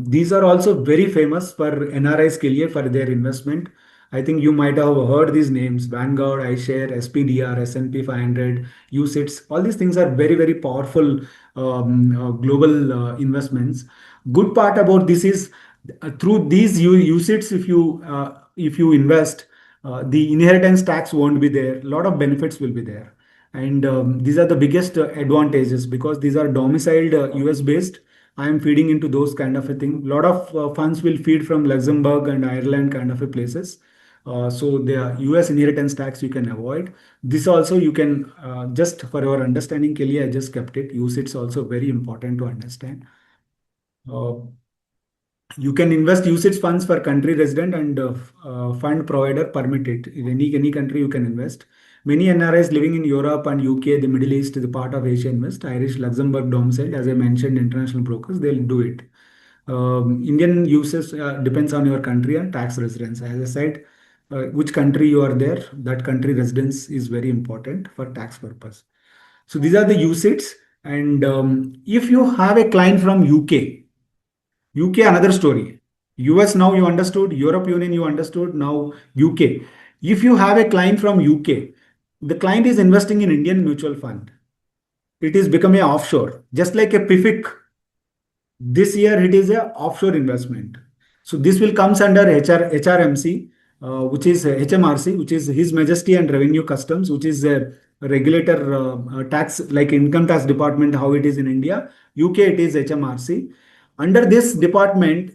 These are also very famous for NRIs के लिए for their investment. I think you might have heard these names: Vanguard, iShare, SPDR, S&P 500, UCITS. All these things are very, very powerful global investments. Good part about this is through these UCITS, if you invest, the inheritance tax won't be there. A lot of benefits will be there, and these are the biggest advantages because these are domiciled US based. I am feeding into those kind of a thing. A lot of funds will feed from Luxembourg and Ireland kind of a places. So the US inheritance tax you can avoid. This also you can just for your understanding, Kelly, I just kept it. Use it's also very important to understand. Uh, you can invest usage funds for country resident and fund provider permit it. In any country you can invest. Many NRIs living in Europe and UK, the Middle East, the part of Asia invest. Irish, Luxembourg domicile, as I mentioned, international brokers, they'll do it. Indian uses depends on your country and tax residence. As I said, which country you are there, that country residence is very important for tax purpose. So these are the usage. And if you have a client from UK, another story. US now you understood, Europe Union you understood, now UK. If you have a client from UK, the client is investing in Indian mutual fund. It is becoming offshore, just like a PIFIC. This year it is a offshore investment. So this will comes under HRMC, which is HMRC, which is His Majesty and Revenue Customs, which is a regulator tax like income tax department, how it is in India. UK it is HMRC. Under this department,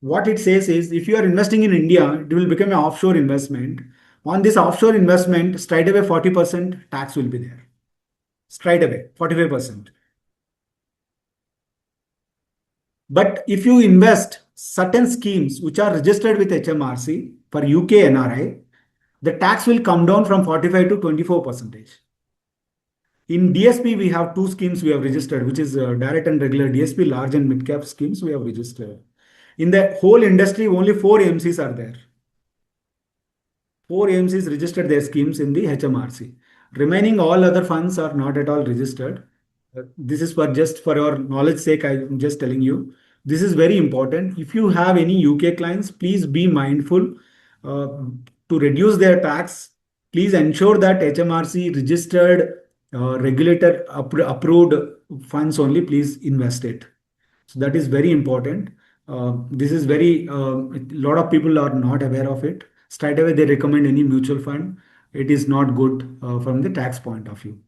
what it says is if you are investing in India, it will become an offshore investment. On this offshore investment, straight away 40% tax will be there. Straight away, 45%. But if you invest certain schemes which are registered with HMRC for UK NRI, the tax will come down from 45 to 24 percentage. In DSP, we have two schemes we have registered, which is direct and regular DSP, large and mid cap schemes we have registered. In the whole industry, only four AMCs are there. Four AMCs registered their schemes in the HMRC. Remaining all other funds are not at all registered. This is for just for your knowledge sake, I'm just telling you. This is very important. If you have any UK clients, please be mindful uh, to reduce their tax. Please ensure that HMRC registered, regulator approved funds only, please invest it. So that is very important. This is very, a lot of people are not aware of it. Straight away, they recommend any mutual fund. It is not good from the tax point of view.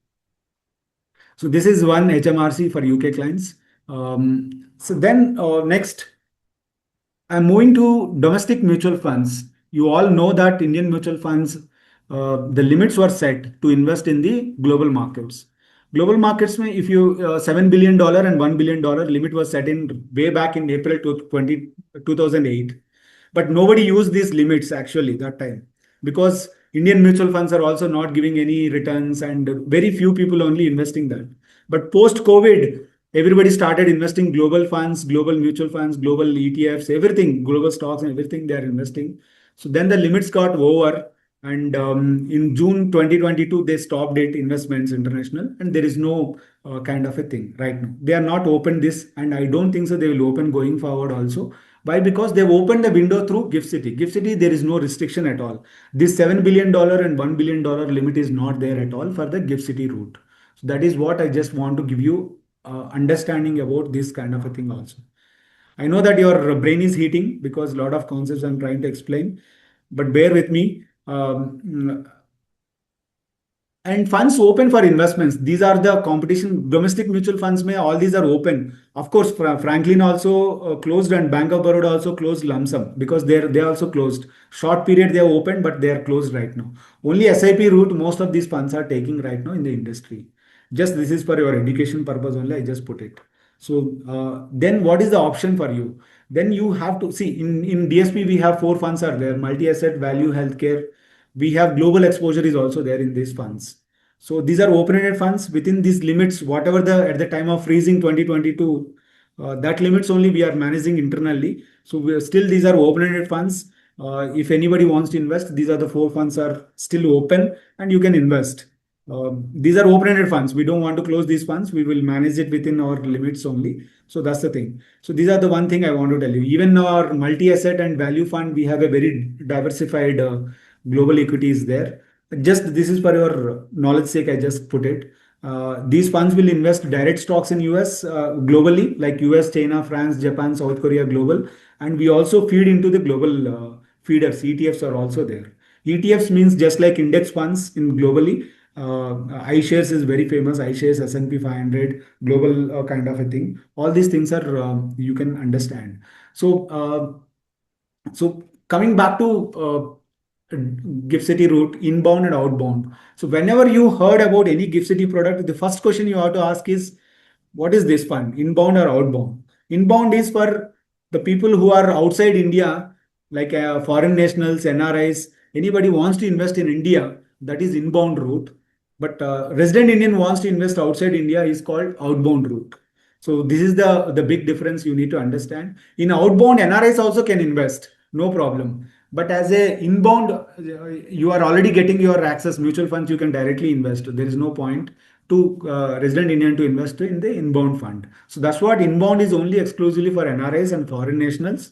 So this is one HMRC for UK clients. So then next, I'm moving to domestic mutual funds. You all know that Indian mutual funds, the limits were set to invest in the global markets. Global markets, mein, if you $7 billion and $1 billion limit was set in way back in April 2008. But nobody used these limits actually that time, because Indian mutual funds are also not giving any returns and very few people only investing that. But post COVID, everybody started investing global funds, global mutual funds, global ETFs, everything, global stocks and everything they are investing. So then the limits got over, and in June 2022 they stopped it, investments international, and there is no kind of a thing right now. They are not open this, and I don't think so they will open going forward also. Why? Because they've opened the window through Gift City. Gift City, there is no restriction at all. This $7 billion and $1 billion limit is not there at all for the Gift City route. So that is what I just want to give you understanding about this kind of a thing also. I know that your brain is heating because a lot of concepts I'm trying to explain, but bear with me. And funds open for investments. These are the competition. Domestic mutual funds, may all these are open. Of course, Franklin also closed, and Bank of Baroda also closed lump sum, because they also closed. Short period they are open, but they are closed right now. Only SIP route most of these funds are taking right now in the industry. Just this is for your education purpose only. I just put it. So then what is the option for you? Then you have to see in DSP we have four funds are there: multi-asset, value, healthcare. We have global exposure is also there in these funds. So these are open-ended funds within these limits, whatever the at the time of freezing 2022, that limits only we are managing internally. So we are still, these are open-ended funds. If anybody wants to invest, these are the four funds are still open and you can invest. These are open-ended funds. We don't want to close these funds. We will manage it within our limits only. So that's the thing. So these are the one thing I want to tell you. Even our multi-asset and value fund, we have a very diversified global equities there. Just this is for your knowledge sake, I just put it. These funds will invest direct stocks in US globally, like US, China, France, Japan, South Korea, global. And we also feed into the global feeders. ETFs are also there. ETFs means just like index funds in globally. iShares is very famous. iShares, S&P 500, global kind of a thing. All these things are you can understand. So coming back to Gift City route, inbound and outbound. So whenever you heard about any Gift City product, the first question you have to ask is, what is this fund, inbound or outbound? Inbound is for the people who are outside India, like foreign nationals, NRIs. Anybody wants to invest in India, that is inbound route. But resident Indian wants to invest outside India is called outbound route. So this is the big difference you need to understand. In outbound, NRIs also can invest, no problem. But as a inbound, you are already getting your access mutual funds. You can directly invest. There is no point to resident Indian to invest in the inbound fund. So that's what inbound is, only exclusively for NRIs and foreign nationals.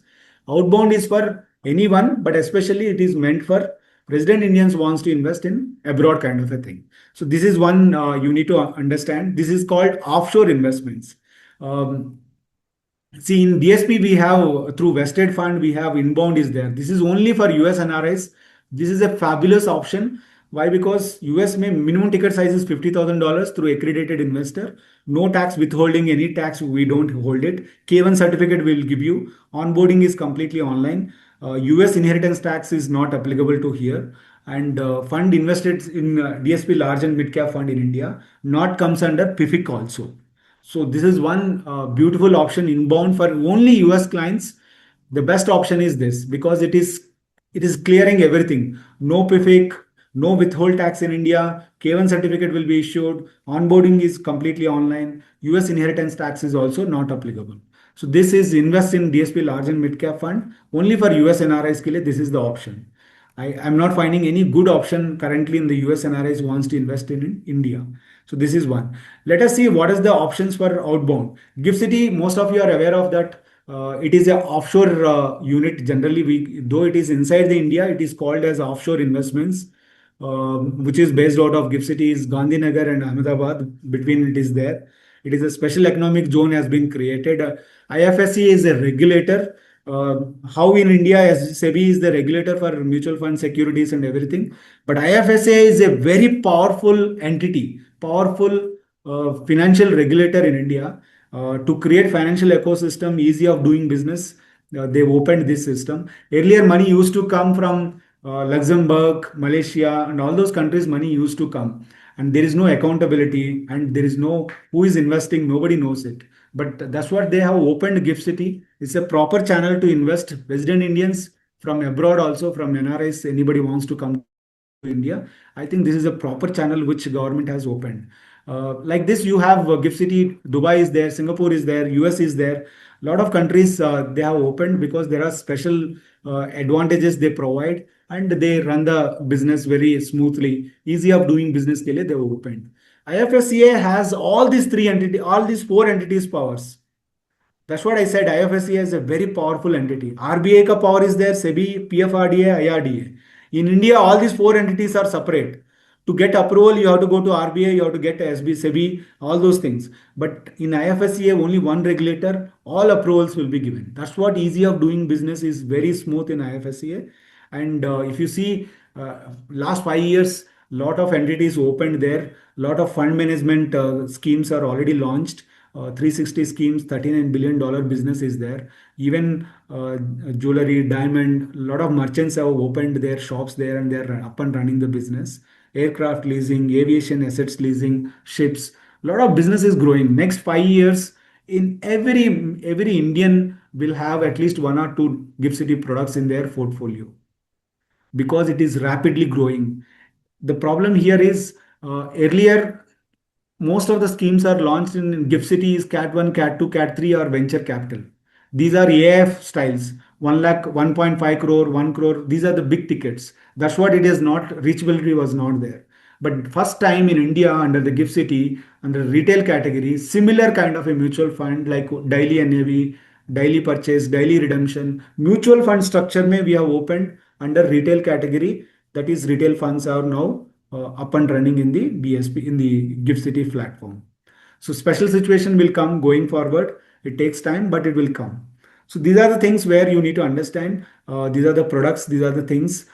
Outbound is for anyone, but especially it is meant for resident Indians wants to invest in abroad kind of a thing. So this is one you need to understand. This is called offshore investments. Um, See, in DSP, we have through vested fund, we have inbound is there. This is only for US NRIs. This is a fabulous option. Why? Because US may minimum ticket size is $50,000 through accredited investor. No tax withholding, any tax, we don't hold it. K1 certificate will give you. Onboarding is completely online. US inheritance tax is not applicable to here. And fund invested in DSP large and mid cap fund in India not comes under PIFIC also. So this is one beautiful option inbound for only US clients. The best option is this, because it is clearing everything. No PIFIC, no withhold tax in India. K1 certificate will be issued. Onboarding is completely online. US inheritance tax is also not applicable. So this is invest in DSP large and mid cap fund only for US NRIs. के लिए this is the option. I am not finding any good option currently in the US NRIs wants to invest in India. So this is one. Let us see what is the options for outbound. Gift City, most of you are aware of that. It is a offshore unit. Generally, though it is inside the India, it is called as offshore investments, which is based out of Gift City, is Gandhinagar and Ahmedabad. Between it is there. It is a special economic zone has been created. IFSC is a regulator. How in India, as SEBI is the regulator for mutual fund securities and everything, but IFSA is a very powerful entity, powerful financial regulator in India to create financial ecosystem, easy of doing business. They've opened this system. Earlier, money used to come from Luxembourg, Malaysia, and all those countries, money used to come. And there is no accountability, and there is no who is investing, nobody knows it. But that's what they have opened Gift City. It's a proper channel to invest resident Indians from abroad, also from NRIs. Anybody wants to come to India. I think this is a proper channel which government has opened. Like this, you have Gift City, Dubai is there, Singapore is there, US is there. A lot of countries they have opened because there are special advantages they provide, and they run the business very smoothly. Easy of doing business ke liye they have opened. IFSCA has all these three entities, all these four entities powers. That's what I said. IFSC is a very powerful entity. RBI ka power is there, SEBI, PFRDA, IRDA. In India, all these four entities are separate. To get approval, you have to go to RBI, you have to get SB, SEBI, all those things. But in IFSCA, only one regulator, all approvals will be given. That's what easy of doing business is very smooth in IFSCA. And if you see, last 5 years, lot of entities opened there. Lot of fund management schemes are already launched. 360 schemes, $39 billion business is there. Even jewelry, diamond, a lot of merchants have opened their shops there, and they're up and running the business. Aircraft leasing, aviation assets leasing, ships. A lot of business is growing. Next 5 years, in every Indian will have at least one or two Gift City products in their portfolio because it is rapidly growing. The problem here is earlier most of the schemes are launched in Gift City is Cat 1, Cat 2, Cat 3 or venture capital. These are AIF styles. 1 lakh, 1.5 crore, 1 crore. These are the big tickets. That's what it is not. Reachability was not there. But first time in India under the Gift City, under retail category, similar kind of a mutual fund like daily NAV, daily purchase, daily redemption. Mutual fund structure may we have opened under retail category. That is retail funds are now up and running in the DSP in the Gift City platform. So special situation will come going forward. It takes time, but it will come. So these are the things where you need to understand. These are the products. These are the things.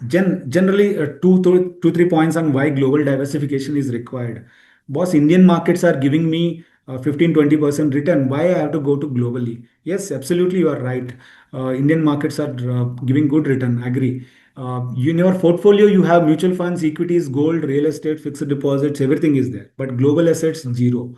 Generally, 3 points on why global diversification is required. Boss, Indian markets are giving me 15-20% return. Why I have to go to globally? Yes, absolutely, you are right. Indian markets are giving good return. Agree. In your portfolio, you have mutual funds, equities, gold, real estate, fixed deposits, everything is there. But global assets, zero.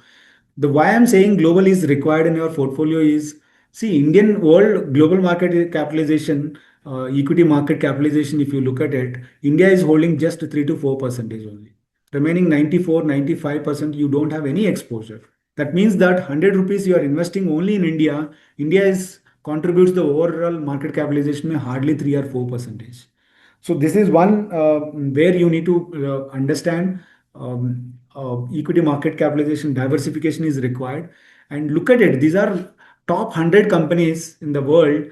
The why I'm saying global is required in your portfolio is, see, Indian world global market capitalization, equity market capitalization, if you look at it, India is holding just 3 to 4 percentage only. Remaining 94, 95%, you don't have any exposure. That means that 100 rupees you are investing only in India, India is contributes the overall market capitalization में hardly 3 or 4 percentage. So this is one where you need to understand equity market capitalization diversification is required. And look at it. These are top 100 companies in the world.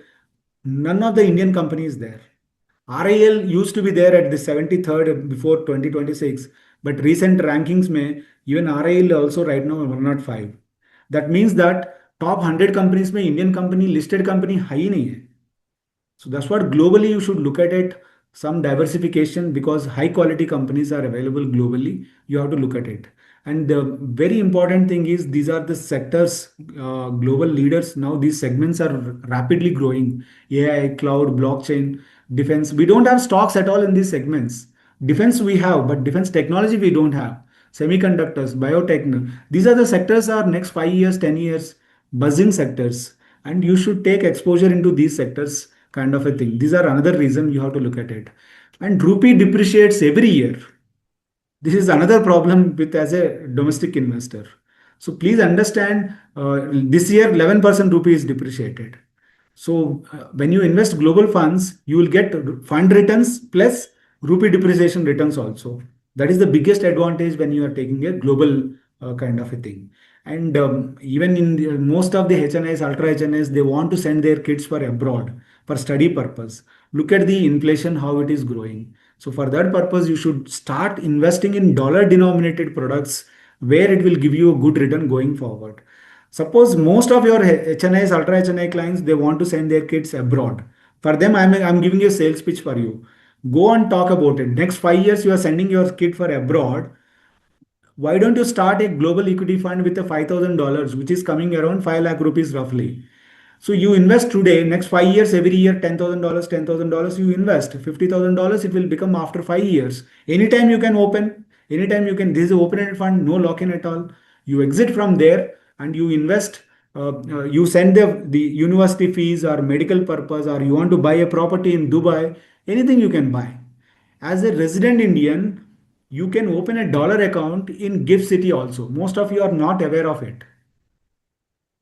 None of the Indian companies there. RIL used to be there at the 73rd before 2026, but recent rankings may even RIL also right now 105. That means that top 100 companies में Indian company listed company है ही नहीं है. So that's what globally you should look at it. Some diversification because high quality companies are available globally. You have to look at it. And the very important thing is these are the sectors, global leaders. Now these segments are rapidly growing. AI, cloud, blockchain, defense. We don't have stocks at all in these segments. Defense we have, but defense technology we don't have. Semiconductors, biotech. These are the sectors are next 5 years, 10 years, buzzing sectors. And you should take exposure into these sectors kind of a thing. These are another reason you have to look at it. And rupee depreciates every year. This is another problem with as a domestic investor. So please understand this year 11% rupee is depreciated. So when you invest global funds, you will get fund returns plus rupee depreciation returns also. That is the biggest advantage when you are taking a global kind of a thing. And even in most of the HNIs, ultra HNIs, they want to send their kids for abroad for study purpose. Look at the inflation, how it is growing. So for that purpose, you should start investing in dollar denominated products where it will give you a good return going forward. Suppose most of your HNIs, ultra HNI clients, they want to send their kids abroad. For them, I'm giving you a sales pitch for you. Go and talk about it. Next 5 years, you are sending your kid for abroad. Why don't you start a global equity fund with a $5,000, which is coming around 5 lakh rupees roughly? So you invest today, next 5 years, every year $10,000, $10,000 you invest. $50,000 it will become after 5 years. Anytime you can open, anytime you can. This is an open-ended fund, no lock-in at all. You exit from there and you invest. You send the university fees or medical purpose, or you want to buy a property in Dubai, anything you can buy. As a resident Indian, you can open a dollar account in Gift City also. Most of you are not aware of it.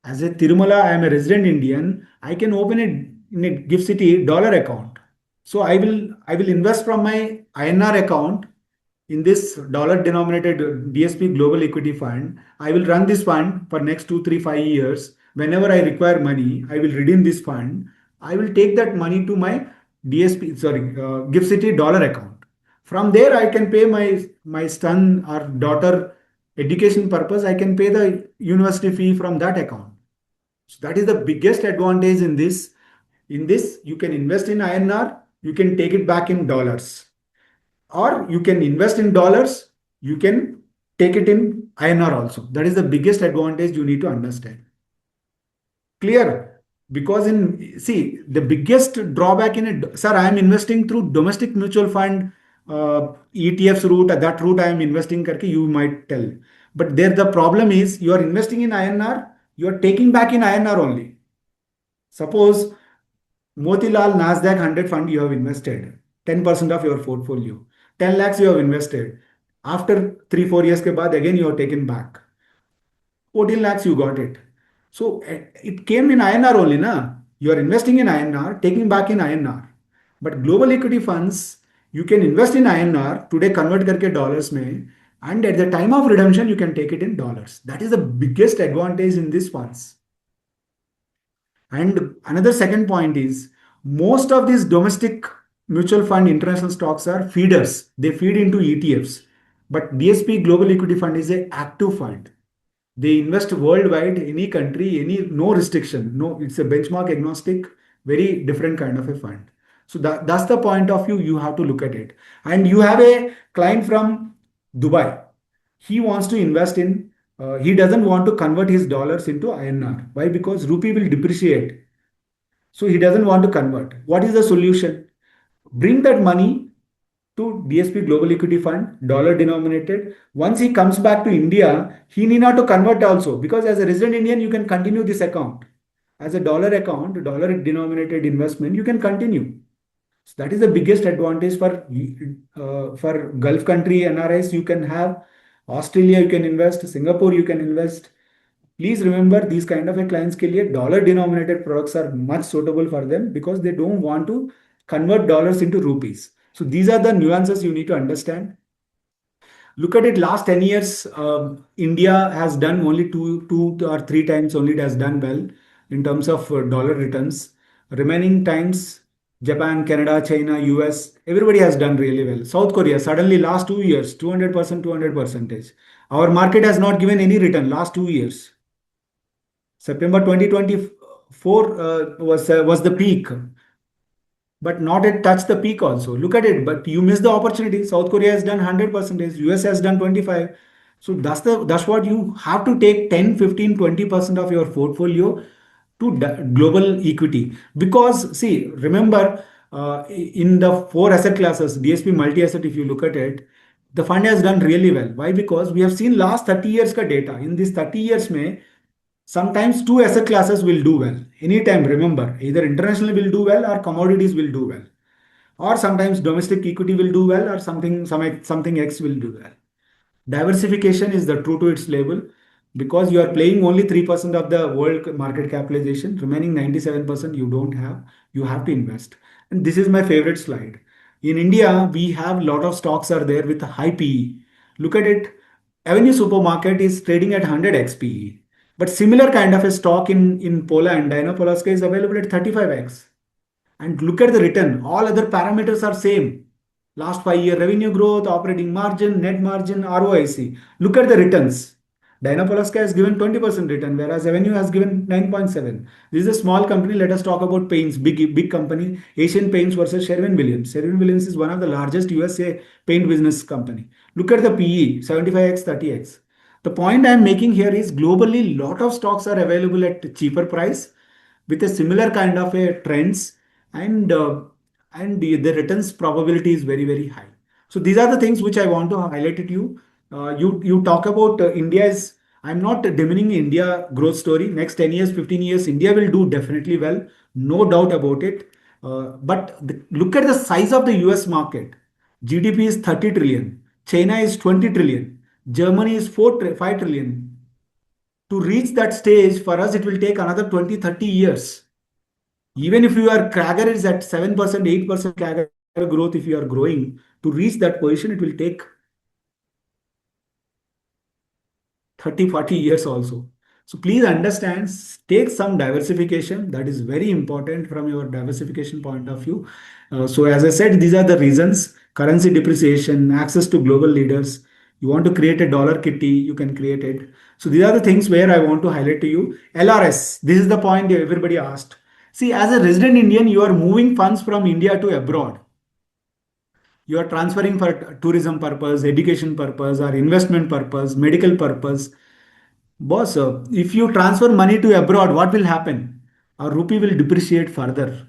As a Thirumala, I am a resident Indian. I can open it in a Gift City dollar account. So I will invest from my INR account in this dollar denominated DSP Global Equity Fund. I will run this fund for next 2, 3, 5 years. Whenever I require money, I will redeem this fund. I will take that money to my DSP, sorry, Gift City dollar account. From there, I can pay my son or daughter education purpose. I can pay the university fee from that account. So that is the biggest advantage in this. In this, you can invest in INR, you can take it back in dollars, or you can invest in dollars, you can take it in INR also. That is the biggest advantage you need to understand. Clear? Because in, see, the biggest drawback in it, sir, I am investing through domestic mutual fund, ETFs route, that route I am investing karke, you might tell. But there the problem is you are investing in INR, you are taking back in INR only. Suppose Motilal Nasdaq 100 fund you have invested, 10% of your portfolio, 10 lakhs you have invested. After 3, 4 years ke baad, again you are taken back. 14 lakhs you got it. So it came in INR only, na? You are investing in INR, taking back in INR. But global equity funds, you can invest in INR, today convert karke dollars mein, and at the time of redemption, you can take it in dollars. That is the biggest advantage in these funds. And another second point is most of these domestic mutual fund international stocks are feeders. They feed into ETFs. But DSP Global Equity Fund is a active fund. They invest worldwide, any country, any no restriction. No, it's a benchmark agnostic, very different kind of a fund. So that's the point of view you have to look at it. And you have a client from Dubai. He wants to invest in, he doesn't want to convert his dollars into INR. Why? Because rupee will depreciate. So he doesn't want to convert. What is the solution? Bring that money to DSP Global Equity Fund, dollar denominated. Once he comes back to India, he need not to convert also, because as a resident Indian, you can continue this account. As a dollar account, dollar denominated investment, you can continue. So that is the biggest advantage for Gulf country NRIs. You can have Australia, you can invest, Singapore, you can invest. Please remember, these kind of a clients के लिए dollar denominated products are much suitable for them, because they don't want to convert dollars into rupees. So these are the nuances you need to understand. Look at it, last 10 years, India has done only two or three times only it has done well in terms of dollar returns. Remaining times, Japan, Canada, China, US, everybody has done really well. South Korea, suddenly last 2 years, 200%, 200%. Our market has not given any return last 2 years. September 2024 was the peak, but not yet touched the peak also. Look at it, but you missed the opportunity. South Korea has done 100%, US has done 25. So that's what you have to take 10, 15, 20% of your portfolio to global equity. Because see, remember, in the four asset classes, DSP multi-asset, if you look at it, the fund has done really well. Why? Because we have seen last 30 years ka data. In this 30 years mein, sometimes two asset classes will do well. Anytime, remember, either international will do well or commodities will do well. Or sometimes domestic equity will do well, or something X will do well. Diversification is the true to its label, because you are playing only 3% of the world market capitalization. Remaining 97% you don't have. You have to invest. And this is my favorite slide. In India, we have a lot of stocks are there with a high PE. Look at it. Avenue Supermarket is trading at 100x PE. But similar kind of a stock in Poland, Dynapolska, is available at 35x. And look at the return. All other parameters are same. Last 5 year revenue growth, operating margin, net margin, ROIC. Look at the returns. Dynapolska has given 20% return, whereas Avenue has given 9.7. This is a small company. Let us talk about Paints, big company. Asian Paints versus Sherwin-Williams. Sherwin-Williams is one of the largest USA paint business company. Look at the PE, 75x, 30x. The point I am making here is globally, lot of stocks are available at cheaper price. with a similar kind of a trends, and the returns probability is very, very high. So these are the things which I want to highlight it you. You talk about India's. I'm not demeaning India growth story. Next 10 years, 15 years, India will do definitely well, no doubt about it. Look at the size of the US market. GDP is 30 trillion. China is 20 trillion. Germany is 5 trillion. To reach that stage, for us, it will take another 20, 30 years. Even if your CAGR is at 7%, 8% CAGR growth, if you are growing, to reach that position, it will take 30, 40 years also. So please understand, take some diversification. That is very important from your diversification point of view. So as I said, these are the reasons: currency depreciation, access to global leaders. You want to create a dollar kitty, you can create it. So these are the things where I want to highlight to you. LRS, this is the point everybody asked. See, as a resident Indian, you are moving funds from India to abroad. You are transferring for tourism purpose, education purpose, or investment purpose, medical purpose. Boss, if you transfer money to abroad, what will happen? Our rupee will depreciate further.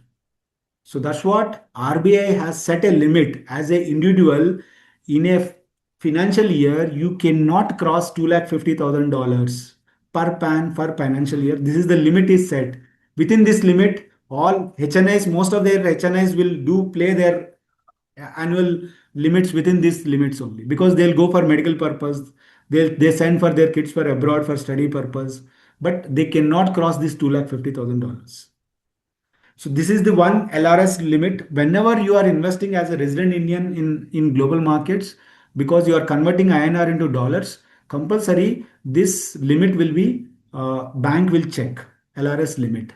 So that's what RBI has set a limit as an individual in a financial year. You cannot cross $250,000 per PAN for financial year. This is the limit is set. Within this limit, all HNIs, most of their HNIs will do play their annual limits within these limits only, because they'll go for medical purpose. They send for their kids for abroad for study purpose, but they cannot cross this $250,000. So this is the one LRS limit. Whenever you are investing as a resident Indian in global markets, because you are converting INR into dollars, compulsory this limit will be, bank will check LRS limit.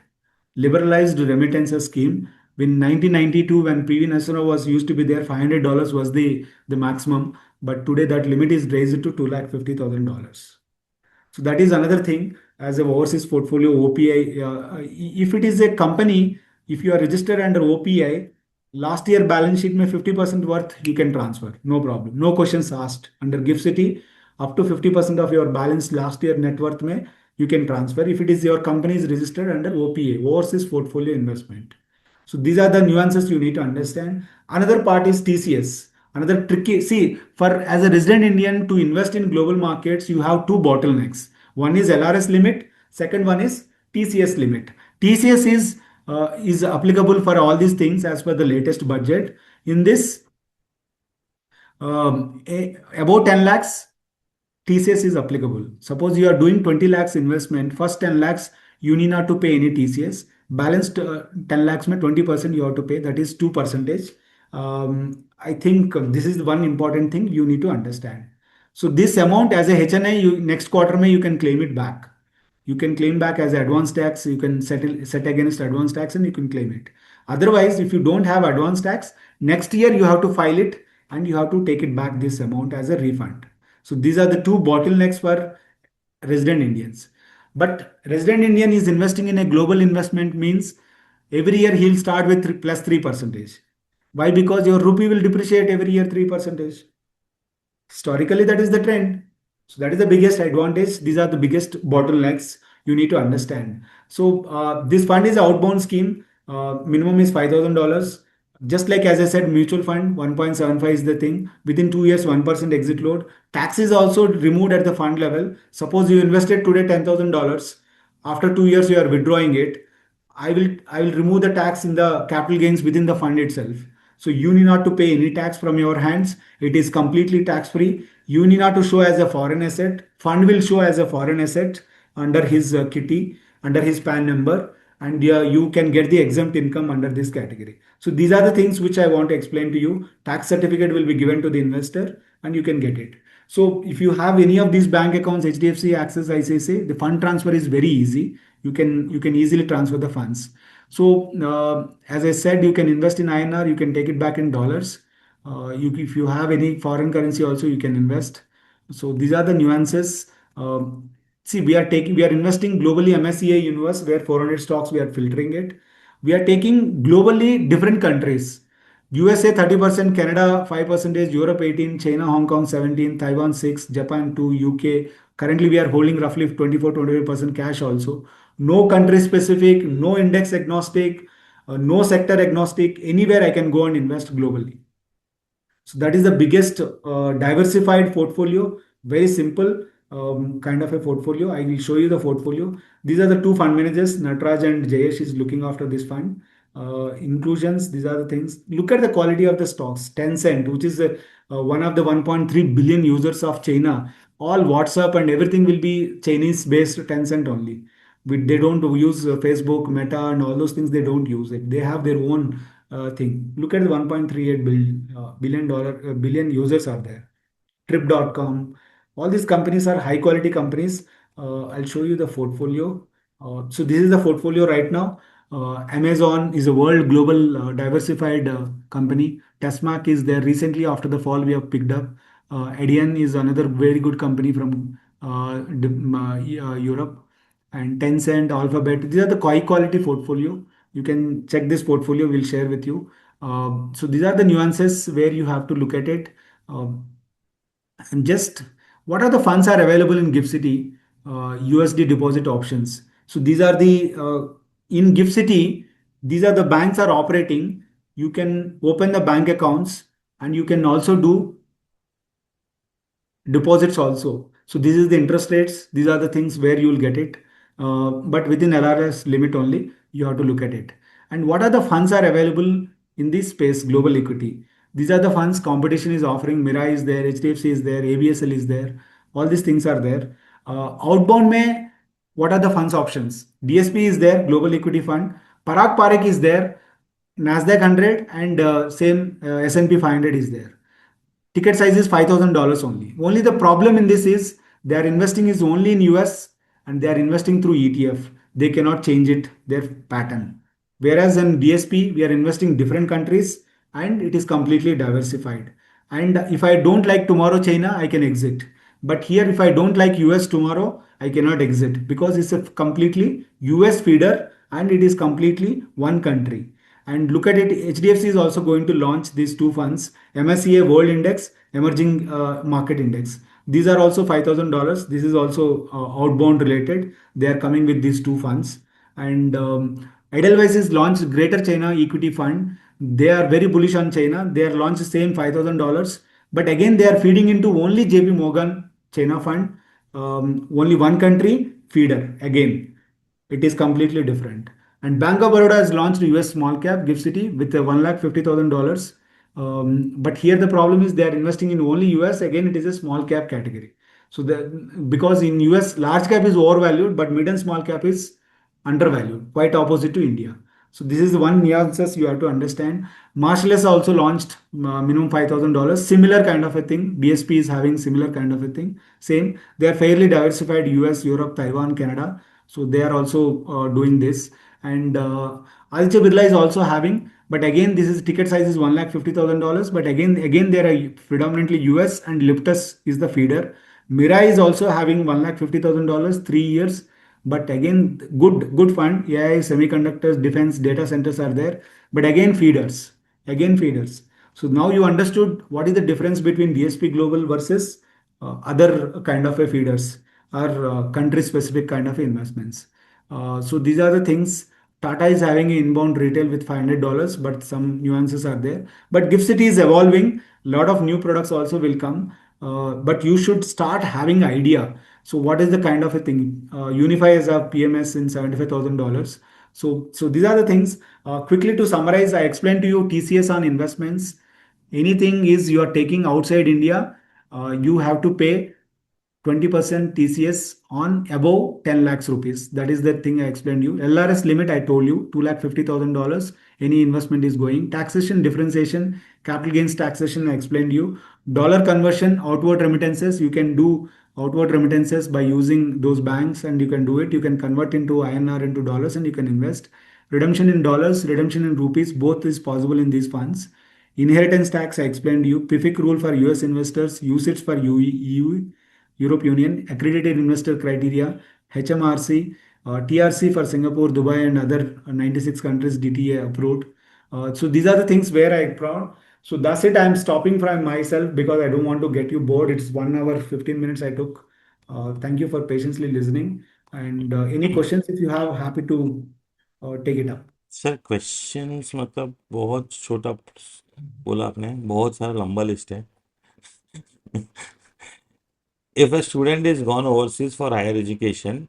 Liberalized remittances scheme. In 1992, when PV Narasimha was used to be there, $500 was the maximum. But today that limit is raised to $250,000. So that is another thing as a overseas portfolio OPI. If it is a company, if you are registered under OPI, last year balance sheet may 50% worth you can transfer. No problem. No questions asked. Under Gift City, up to 50% of your balance last year net worth may you can transfer if it is your company is registered under OPA, Overseas Portfolio Investment. So these are the nuances you need to understand. Another part is TCS. Another tricky, see, for as a resident Indian to invest in global markets, you have two bottlenecks. One is LRS limit, second one is TCS limit. TCS is applicable for all these things as per the latest budget. In this, about 10 lakhs, TCS is applicable. Suppose you are doing 20 lakhs investment, first 10 lakhs, you need not to pay any TCS. Balanced 10 lakhs, mein 20% you have to pay, that is 2 percentage. I think this is one important thing you need to understand. So this amount as a HNI, next quarter you can claim it back. You can claim back as advance tax, you can set against advance tax and you can claim it. Otherwise, if you don't have advance tax, next year you have to file it and you have to take it back this amount as a refund. So these are the two bottlenecks for resident Indians. But resident Indian is investing in a global investment means every year he'll start with 3 percentage. Why? Because your rupee will depreciate every year 3 percentage. Historically, that is the trend. So that is the biggest advantage. These are the biggest bottlenecks you need to understand. So this fund is an outbound scheme. Minimum is $5,000. Just like as I said, mutual fund 1.75 is the thing. Within 2 years, 1% exit load. Tax is also removed at the fund level. Suppose you invested today $10,000. After 2 years, you are withdrawing it. I will remove the tax in the capital gains within the fund itself. So you need not to pay any tax from your hands. It is completely tax free. You need not to show as a foreign asset. Fund will show as a foreign asset under his kitty, under his PAN number, and you can get the exempt income under this category. So these are the things which I want to explain to you. Tax certificate will be given to the investor and you can get it. So if you have any of these bank accounts, HDFC, Access, ICICI, the fund transfer is very easy. You can easily transfer the funds. So as I said, you can invest in INR, you can take it back in dollars. If you have any foreign currency also, you can invest. So these are the nuances. See, we are investing globally MSCI universe where 400 stocks we are filtering it. We are taking globally different countries. USA 30%, Canada 5%, Europe 18, China, Hong Kong 17, Taiwan 6, Japan 2, UK. Currently we are holding roughly 24, 25% cash also. No country specific, no index agnostic, no sector agnostic. Anywhere I can go and invest globally. So that is the biggest diversified portfolio. Very simple kind of a portfolio. I will show you the portfolio. These are the two fund managers. Natraj and Jayesh is looking after this fund. Inclusions. These are the things. Look at the quality of the stocks. Tencent, which is one of the 1.3 billion users of China. All WhatsApp and everything will be Chinese based Tencent only. They don't use Facebook, Meta, and all those things. They don't use it. They have their own thing. Look at the 1.38 billion users are there. Trip.com. All these companies are high quality companies. I'll show you the portfolio. So this is the portfolio right now. Amazon is a world global diversified company. Tasmac is there recently after the fall we have picked up. Edian is another very good company from Europe. And Tencent, Alphabet. These are the high quality portfolio. You can check this portfolio. We'll share with you. So these are the nuances where you have to look at it. Um, and just what are the funds are available in Gift City USD deposit options. So these are the in Gift City. These are the banks are operating. You can open the bank accounts and you can also do deposits also. So this is the interest rates. These are the things where you will get it. But within LRS limit only, you have to look at it. And what are the funds are available in this space, global equity? These are the funds competition is offering. Mira is there, HDFC is there, ABSL is there. All these things are there. Outbound may, what are the funds options? DSP is there, global equity fund. Parag Parekh is there, Nasdaq 100 and same S&P 500 is there. Ticket size is $5,000 only. Only the problem in this is they are investing is only in US and they are investing through ETF. They cannot change it, their pattern. Whereas in DSP, we are investing different countries and it is completely diversified. And if I don't like tomorrow China, I can exit. But here, if I don't like US tomorrow, I cannot exit because it's a completely US feeder and it is completely one country. And look at it, HDFC is also going to launch these two funds, MSCA World Index, Emerging Market Index. These are also $5,000. This is also outbound related. They are coming with these two funds. And Edelweiss is launched Greater China Equity Fund. They are very bullish on China. They are launched the same $5,000. But again, they are feeding into only JP Morgan China Fund. Only one country feeder. Again, it is completely different. And Bank of Baroda has launched US small cap Gift City with a $150,000. But here the problem is they are investing in only US. Again, it is a small cap category. So because in US large cap is overvalued, but mid and small cap is undervalued, quite opposite to India. So this is one nuances you have to understand. Marshall has also launched minimum $5,000, similar kind of a thing. DSP is having similar kind of a thing. Same, they are fairly diversified: US, Europe, Taiwan, Canada. So they are also doing this. And Aditya Birla is also having, but again, this is ticket size is $150,000. But again, there are predominantly US and Liptus is the feeder. Mira is also having $150,000, 3 years. But again, good fund. AI, semiconductors, defense, data centers are there. But again feeders. So now you understood what is the difference between DSP Global versus other kind of a feeders or country specific kind of investments. So these are the things. Tata is having an inbound retail with $500, but some nuances are there. But Gift City is evolving. A lot of new products also will come. But you should start having idea. So what is the kind of a thing? Unify is a PMS in $75,000. So these are the things. Quickly to summarize, I explained to you TCS on investments. Anything is you are taking outside India, you have to pay 20% TCS on above 10 lakhs rupees. That is the thing I explained you. LRS limit I told you, $250,000. Any investment is going. Taxation differentiation, capital gains taxation I explained you. Dollar conversion, outward remittances. You can do outward remittances by using those banks and you can do it. You can convert into INR into dollars and you can invest. Redemption in dollars, redemption in rupees, both is possible in these funds. Inheritance tax I explained you. PIFIC rule for US investors, usage for EU, Europe Union, accredited investor criteria, HMRC, TRC for Singapore, Dubai, and other 96 countries DTA approved. So these are the things where I proud. So that's it. I'm stopping from myself because I don't want to get you bored. It's 1 hour 15 minutes I took. Thank you for patiently listening. And any questions if you have, happy to take it up. Sir questions मतलब बहुत छोटा बोला आपने, बहुत सारा लंबा list है. If a student is gone overseas for higher education,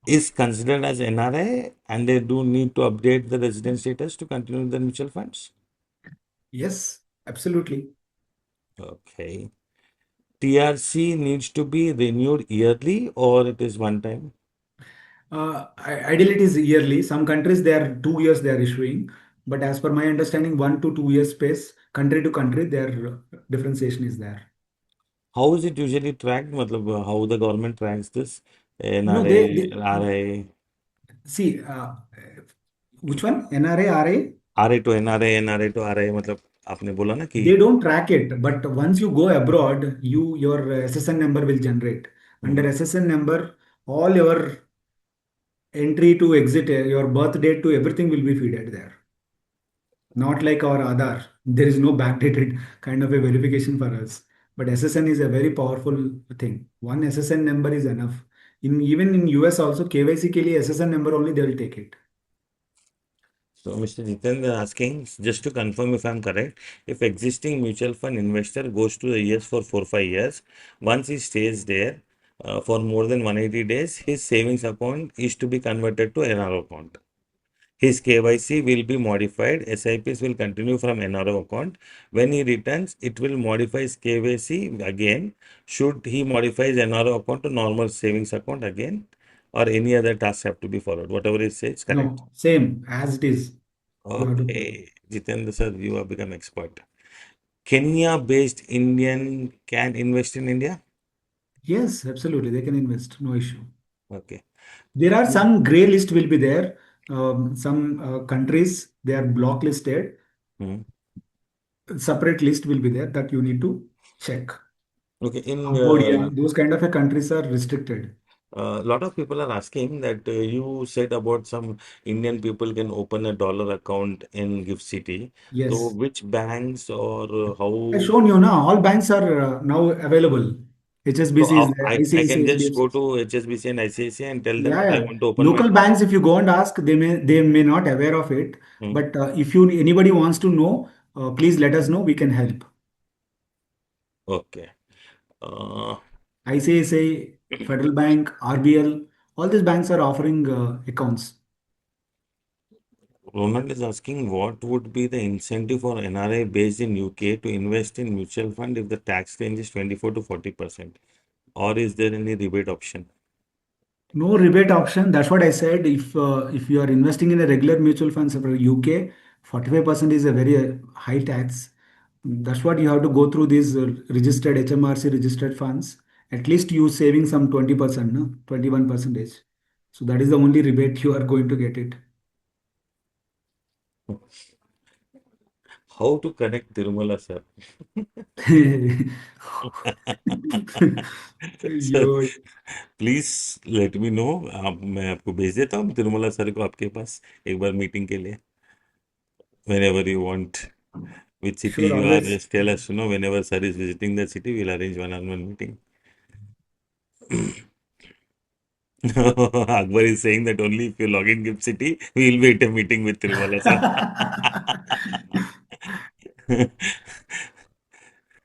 is considered as NRI and they do need to update the resident status to continue the mutual funds. Yes, absolutely. Okay. TRC needs to be renewed yearly or it is one time? Ideally, it is yearly. Some countries they are 2 years they are issuing, but as per my understanding, 1 to 2 years space, country to country, their differentiation is there. How is it usually tracked? मतलब how the government tracks this? No, NRI, RI, see which one? NRA, RA? RI to NRI, NRI to RI. मतलब आपने बोला ना कि They don't track it, but once you go abroad, your SSN number will generate. Under hmm, SSN number, all your entry to exit, your birth date to everything will be feeded there. Not like our Aadhaar. There is no backdated kind of a verification for us. But SSN is a very powerful thing. One SSN number is enough. Even in US also KYC के लिए SSN number only they will take it. So, Mr. Jitendra asking, just to confirm if I'm correct, if existing mutual fund investor goes to the US for 4 5 years, once he stays there for more than 180 days, his savings account is to be converted to NRO account. His KYC will be modified. SIPs will continue from NRO account. When he returns, it will modify his KYC again. Should he modify his NRO account to normal savings account again, or any other tasks have to be followed? Whatever he says, correct. No, same as it is. You have to follow. Okay, Jitendra sir, you have become expert. Kenya-based Indian can invest in India? Yes, absolutely. They can invest. No issue. Okay. There are some gray list will be there. Some countries they are blocklisted. Hmm. Separate list will be there that you need to check. Okay. In Cambodia, those kind of a countries are restricted. a lot of people are asking that you said about some Indian people can open a dollar account in Gift City. So, Yes. which banks or I how? shown you now. All banks are now available. So, HSBC is there. I can ICICI, just HDFC. go to HSBC and ICICI and tell them Yeah, that I yeah. want to open my. Local banks, if you go and ask, they may not aware of it. Hmm. But if you anybody wants to know, please let us know. We can help. Okay. Uh, ICICI, Federal Bank, RBL, all these banks are offering accounts. Ronald is asking what would be the incentive for NRI based in UK to invest in mutual fund if the tax range is 24 to 40%? Or is there any rebate option? No rebate option. That's what I said. If you are investing in a regular mutual funds for UK, 45% is a very high tax. That's what you have to go through these registered HMRC registered funds. At least you saving some 20%, no? 21 percentage. So that is the only rebate you are going to get it. How to connect Thirumala, sir? Sir Yo, please let me know. आप मैं आपको भेज देता हूँ Tirumala sir को आपके पास एक बार meeting के लिए. Whenever you want, which city sure, you are, always. just tell us. Whenever sir is visiting the city, we'll arrange one-on-one meeting. Akbar is saying that only if you log in Gift City, we will be at a meeting with Tirumala sir.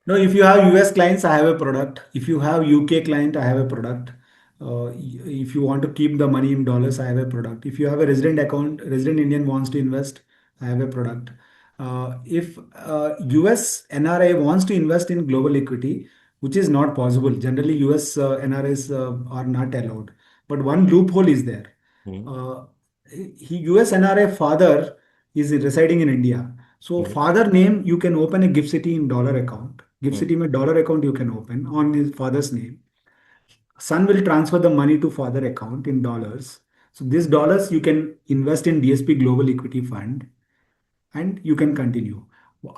No, if you have US clients, I have a product. If you have UK client, I have a product. If you want to keep the money in dollars, I have a product. If you have a resident account, resident Indian wants to invest, I have a product. If US NRI wants to invest in global equity, which is not possible. Generally, US NRIs are not allowed. But one loophole is there. Hmm, Uh, US NRI father is residing in India. So hmm, father name you can open a Gift City in dollar account. Gift hmm. City में dollar account you can open on his father's name. Son will transfer the money to father account in dollars. So these dollars you can invest in DSP Global Equity Fund and you can continue.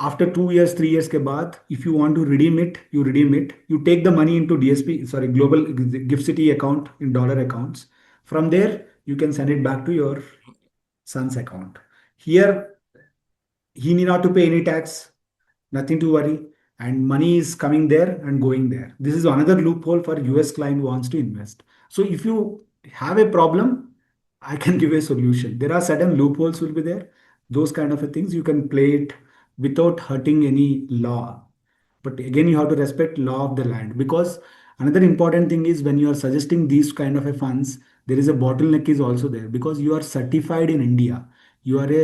After 2 years, 3 years के बाद, if you want to redeem it, you redeem it. You take the money into DSP, sorry, Global Gift City account in dollar accounts. From there, you can send it back to your son's account. Here, he need not to pay any tax, nothing to worry, and money is coming there and going there. This is another loophole for US client who wants to invest. So if you have a problem, I can give a solution. There are certain loopholes will be there. Those kind of a things you can play it without hurting any law. But again, you have to respect law of the land, because another important thing is when you are suggesting these kind of a funds, there is a bottleneck is also there, because you are certified in India. You are a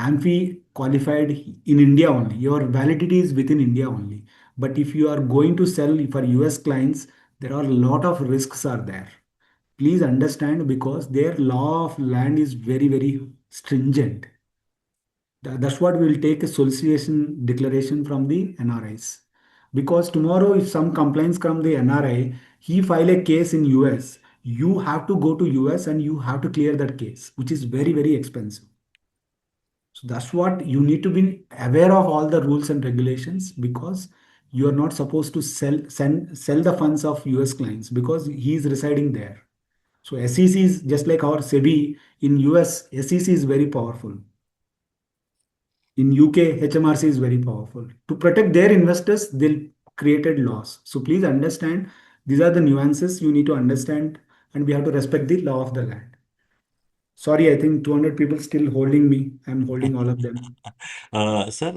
AMFI qualified in India only. Your validity is within India only. But if you are going to sell for US clients, there are a lot of risks are there. Please understand, because their law of land is very, very stringent. That's what we will take a solicitation declaration from the NRIs. Because tomorrow, if some complaints come the NRI, he file a case in US. You have to go to US and you have to clear that case, which is very, very expensive. So that's what you need to be aware of, all the rules and regulations, because you are not supposed to sell the funds of US clients because he is residing there. So SEC is just like our SEBI in US. SEC is very powerful. In UK, HMRC is very powerful. To protect their investors, they created laws. So please understand, these are the nuances you need to understand, and we have to respect the law of the land. Sorry, I think 200 people still holding me. I'm holding all of them. Sir,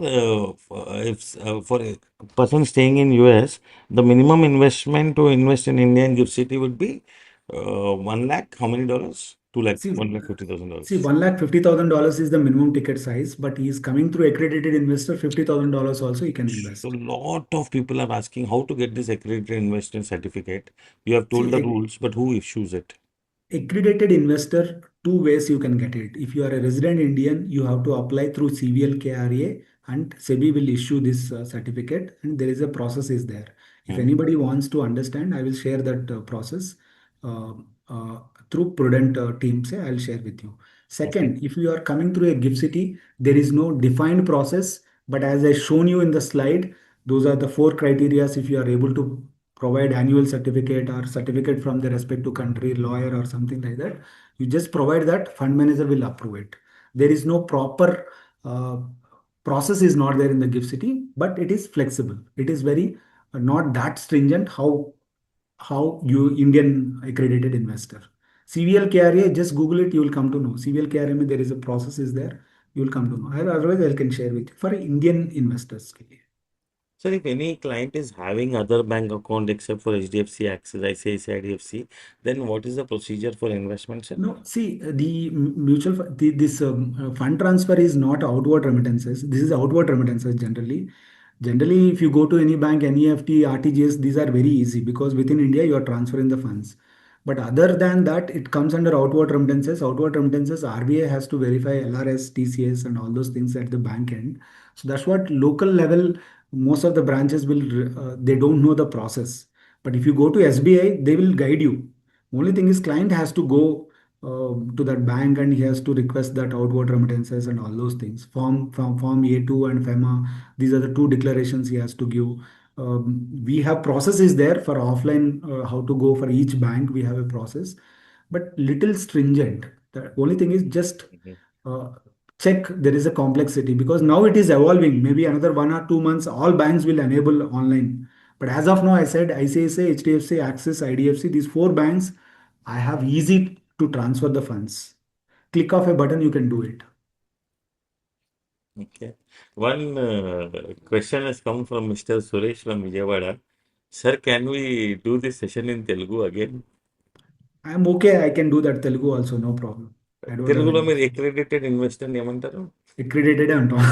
for a person staying in US, the minimum investment to invest in India and GIFT City would be 1 lakh. How many dollars? 2 lakh, See, 1 lakh 50,000 see, dollars. $150,000 is the minimum ticket size, but he is coming through accredited investor. $50,000 also he can So, invest. lot of people are asking how to get this accredited investment certificate. You have told the See, rules, but who issues it? accredited investor, two ways you can get it. If you are a resident Indian, you have to apply through CVL KRA, and SEBI will issue this certificate, and there is a process is there. If Hmm. anybody wants to understand, I will share that process uh, uh, through Prudent team. Say, I'll share with you. Okay. Second, if you are coming through a gift city, there is no defined process, but as I shown you in the slide, those are the four criterias. If you are able to provide annual certificate or certificate from the respective country lawyer or something like that, you just provide that, fund manager will approve it. There is no proper uh, process is not there in the gift city, but it is flexible. It is very not that stringent how you Indian accredited investor. CVL KRA, just Google it, you will come to know. CVL KRA, there is a process is there, you will come to know. Otherwise, I can share with you for Indian investors. So, if any client is having other bank account except for HDFC, Axis, ICICI, IDFC, then what is the procedure for investment, sir? No, see, this fund transfer is not outward remittances. This is outward remittances generally. Generally, if you go to any bank, NEFT, RTGS, these are very easy because within India you are transferring the funds. But other than that, it comes under outward remittances. Outward remittances, RBI has to verify LRS, TCS, and all those things at the bank end. So that's what local level, most of the branches will, they don't know the process. But if you go to SBI, they will guide you. Only thing is, client has to go to that bank and he has to request that outward remittances and all those things. Form A2 and FEMA, these are the two declarations he has to give. We have processes there for offline, how to go for each bank. We have a process, but little stringent. The only thing is just Mhm. uh, check there is a complexity, because now it is evolving. Maybe another 1 or 2 months, all banks will enable online. But as of now, I said ICICI, HDFC, Axis, IDFC, these four banks, I have easy to transfer the funds. Click of a button, you can do it. Okay. One question has come from Mr. Suresh from Vijayawada. Sir, can we do this session in Telugu again? I am okay. I can do that Telugu also, no problem. I don't have తెలుగులో any మీరు issue. accredited investor ని ఏమంటారు? Accredited and all.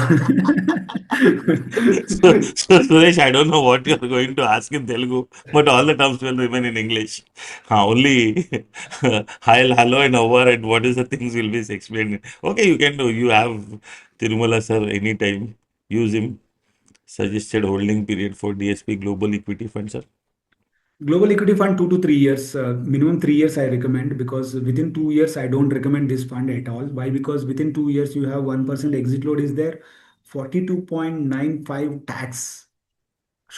Suresh, I don't know what you're going to ask in Telugu, but all the terms will remain in English. Only hi, hello, and over, and what is the things will be explained. Okay, you can do. You have Thirumala sir anytime. Use him. Suggested holding period for DSP Global Equity Fund, sir. Global equity fund 2 to 3 years, minimum 3 years I recommend, because within 2 years I don't recommend this fund at all. Why? Because within 2 years you have 1% exit load is there, 42.95 tax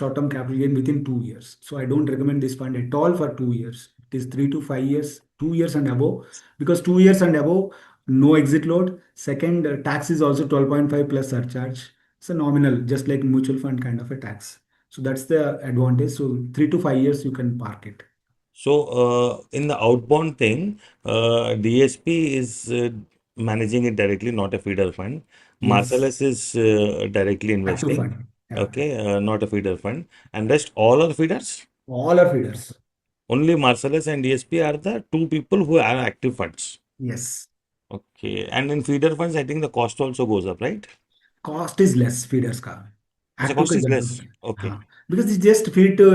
short-term capital gain within 2 years. So I don't recommend this fund at all for 2 years. It is 3 to 5 years, 2 years and above, because 2 years and above, no exit load. Second, tax is also 12.5 plus surcharge. It's a nominal, just like mutual fund kind of a tax. So that's the advantage. So 3 to 5 years you can park it. So, in the outbound thing, DSP is managing it directly, not a feeder fund. Yes, Marcellus is directly active investing, fund. Yeah, okay, not a feeder fund. And rest all are feeders. all are feeders. Only Marcellus and DSP are the two people who are active funds. Yes, Okay, and in feeder funds, I think the cost also goes up, right? cost is less feeders का. The Active cost का is ज़्यादा less. होता है. Okay. हाँ, because it's just feed to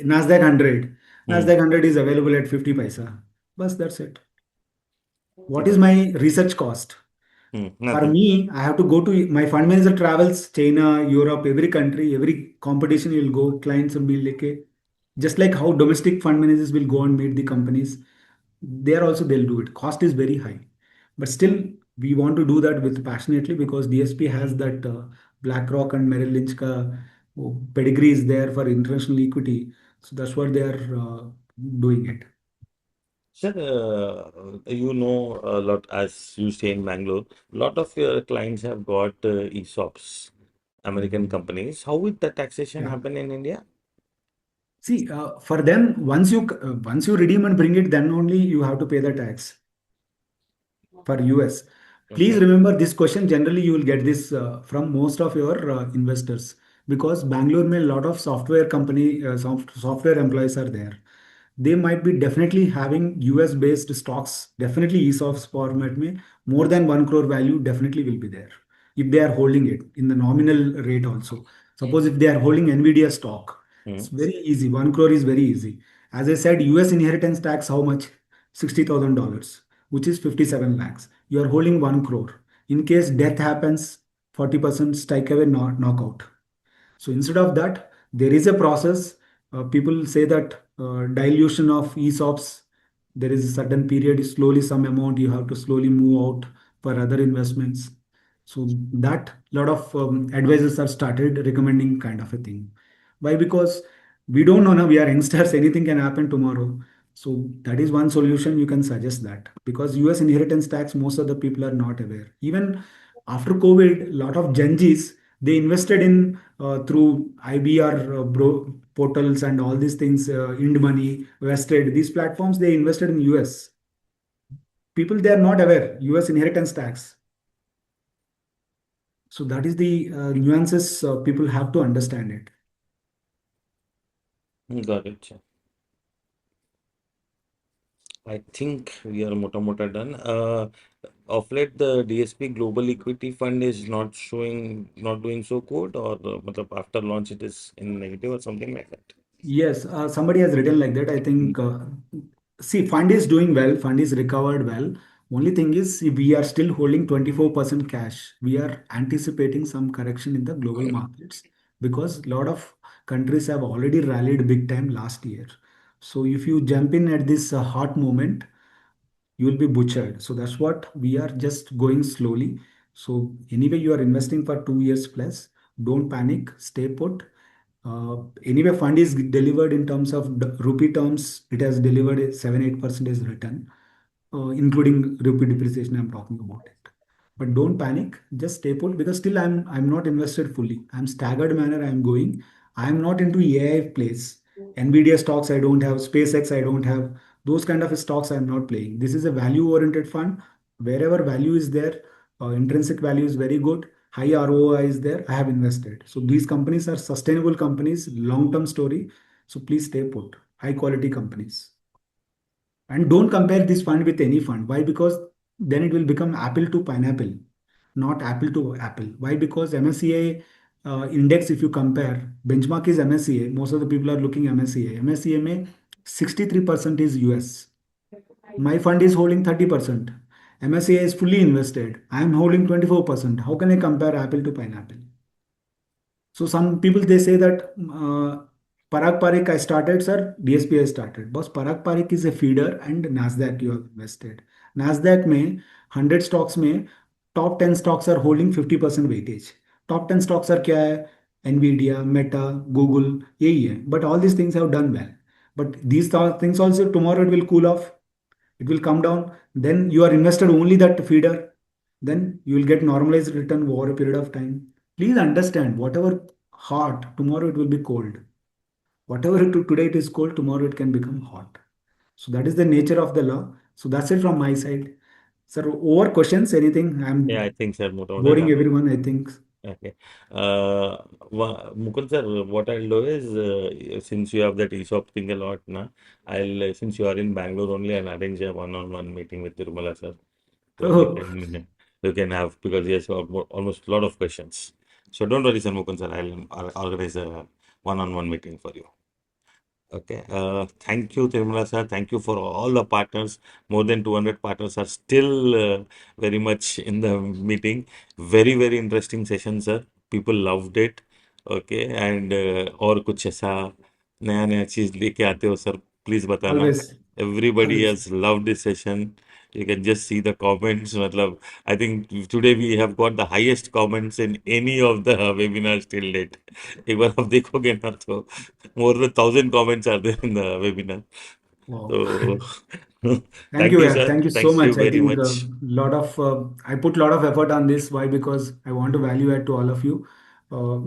Nasdaq 100. Hmm. Nasdaq 100 is available at 50 paisa. Bas, that's it. What is Got it. my research cost? For Nothing. me, I have to go to my fund manager travels China, Europe, every country, every competition you'll go, clients will be like, just like how domestic fund managers will go and meet the companies, there also they'll do it. Cost is very high, but still we want to do that with passionately because DSP has that BlackRock and Merrill Lynch ka pedigree is there for international equity, so that's what they are doing it. Sir, you know a lot, as you stay in Bangalore, a lot of your clients have got ESOPs, American companies. How would the taxation Yeah. happen in India? See, for them, once you redeem and bring it, then only you have to pay the tax for US. Please Okay. remember this question. Generally, you will get this from most of your investors because Bangalore में a lot of software company, software employees are there. They might be definitely having US based stocks. Definitely ESOPs format में more than 1 crore value definitely will be there if they are holding it in the nominal rate also. Suppose if they are holding Nvidia stock, Hmm. it's very easy. 1 crore is very easy. As I said, US inheritance tax how much? $60,000, which is 57 lakhs. You are holding 1 crore. In case death happens, 40% strike away knockout. So instead of that, there is a process. People say that dilution of ESOPs, there is a certain period, slowly some amount you have to slowly move out for other investments. So that lot of advisors have started recommending kind of a thing. Why? Because we don't know now, we are youngsters, anything can happen tomorrow. So that is one solution you can suggest that because US inheritance tax, most of the people are not aware. Even after COVID, a lot of Gen Zs, they invested in through IBR portals and all these things, Ind Money, Vested, these platforms, they invested in US. People, they are not aware, US inheritance tax. So that is the nuances people have to understand it. Got it, sir. I think we are mota mota done. Of late, the DSP Global Equity Fund is not showing, not doing so good, or matlab after launch it is in negative or something like that. Yes, somebody has written like that. I think, see, fund is doing well, fund is recovered well. Only thing is, see, we are still holding 24% cash. We are anticipating some correction in the global markets because a lot of countries have already rallied big time last year. So if you jump in at this hot moment, you will be butchered. So that's what we are just going slowly. So anyway, you are investing for 2 years plus. Don't panic, stay put. Anyway, fund is delivered in terms of rupee terms. It has delivered a 7-8% is return, including rupee depreciation. I'm talking about it. But don't panic. Just stay put because still I'm not invested fully. I'm staggered manner. I'm going. I'm not into AI plays. Nvidia stocks I don't have. SpaceX I don't have. Those kind of stocks I'm not playing. This is a value oriented fund. Wherever value is there, intrinsic value is very good. High ROI is there. I have invested. So these companies are sustainable companies, long term story. So please stay put. High quality companies. And don't compare this fund with any fund. Why? Because then it will become apple to pineapple, not apple to apple. Why? Because MSCI index, if you compare, benchmark is MSCI. Most of the people are looking MSCI. MSCI में 63% is US. My fund is holding 30%. MSCI is fully invested. I am holding 24%. How can I compare apple to pineapple? So some people they say that Parag Parikh I started, sir. DSP I started. Boss Parag Parikh is a feeder and Nasdaq you have invested. Nasdaq में 100 stocks में top 10 stocks are holding 50% weightage. Top 10 stocks are क्या है? Nvidia, Meta, Google यही है. But all these things have done well. But these things also tomorrow it will cool off. It will come down. Then you are invested only that feeder. Then you will get normalized return over a period of time. Please understand, whatever hot, tomorrow it will be cold. Whatever today it is cold, tomorrow it can become hot. So that is the nature of the law. So that's it from my side. Sir, over questions, anything? Yeah, I I'm think, sir, motamoti boring done. everyone, I think. Okay. Mukund sir, what I'll do is, since you have that ESOP thing a lot, na, since you are in Bangalore only, I'll arrange a one-on-one meeting with Thirumala sir. So Oh, you can have, because he has almost a lot of questions. So don't worry, sir, Mukund sir, I'll organize a one-on-one meeting for you. Okay. Thank you, Tirumala sir. Thank you for all the partners. More than 200 partners are still very much in the meeting. Very, very interesting session, sir. People loved it. Okay. And और कुछ ऐसा नया नया चीज लेके आते हो sir, please बताना. always, Everybody always. has loved this session. You can just see the comments. मतलब, I think today we have got the highest comments in any of the webinars till date. एक बार आप देखोगे ना तो more than 1,000 comments are there in the webinar. Wow. So, Thank thank you, you, yeah. sir. Thank you so Thank you much. I very think much. lot of I put lot of effort on this. Why? Because I want to value add to all of you.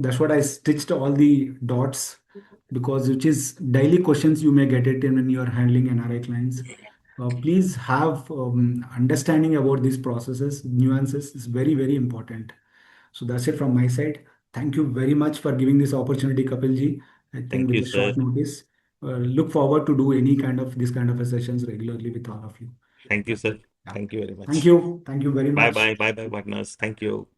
That's what I stitched all the dots because which is daily questions you may get it in when you are handling NRI clients. Please have understanding about these processes, nuances is very very important. So that's it from my side. Thank you very much for giving this opportunity, Kapil ji. I think Thank with you, a sir. short notice, look forward to do any kind of this kind of a sessions regularly with all of you. Thank you, That's sir. it. Yeah. Thank you very Thank much. you. Thank you very Bye much. bye. Bye bye, partners. Thank you.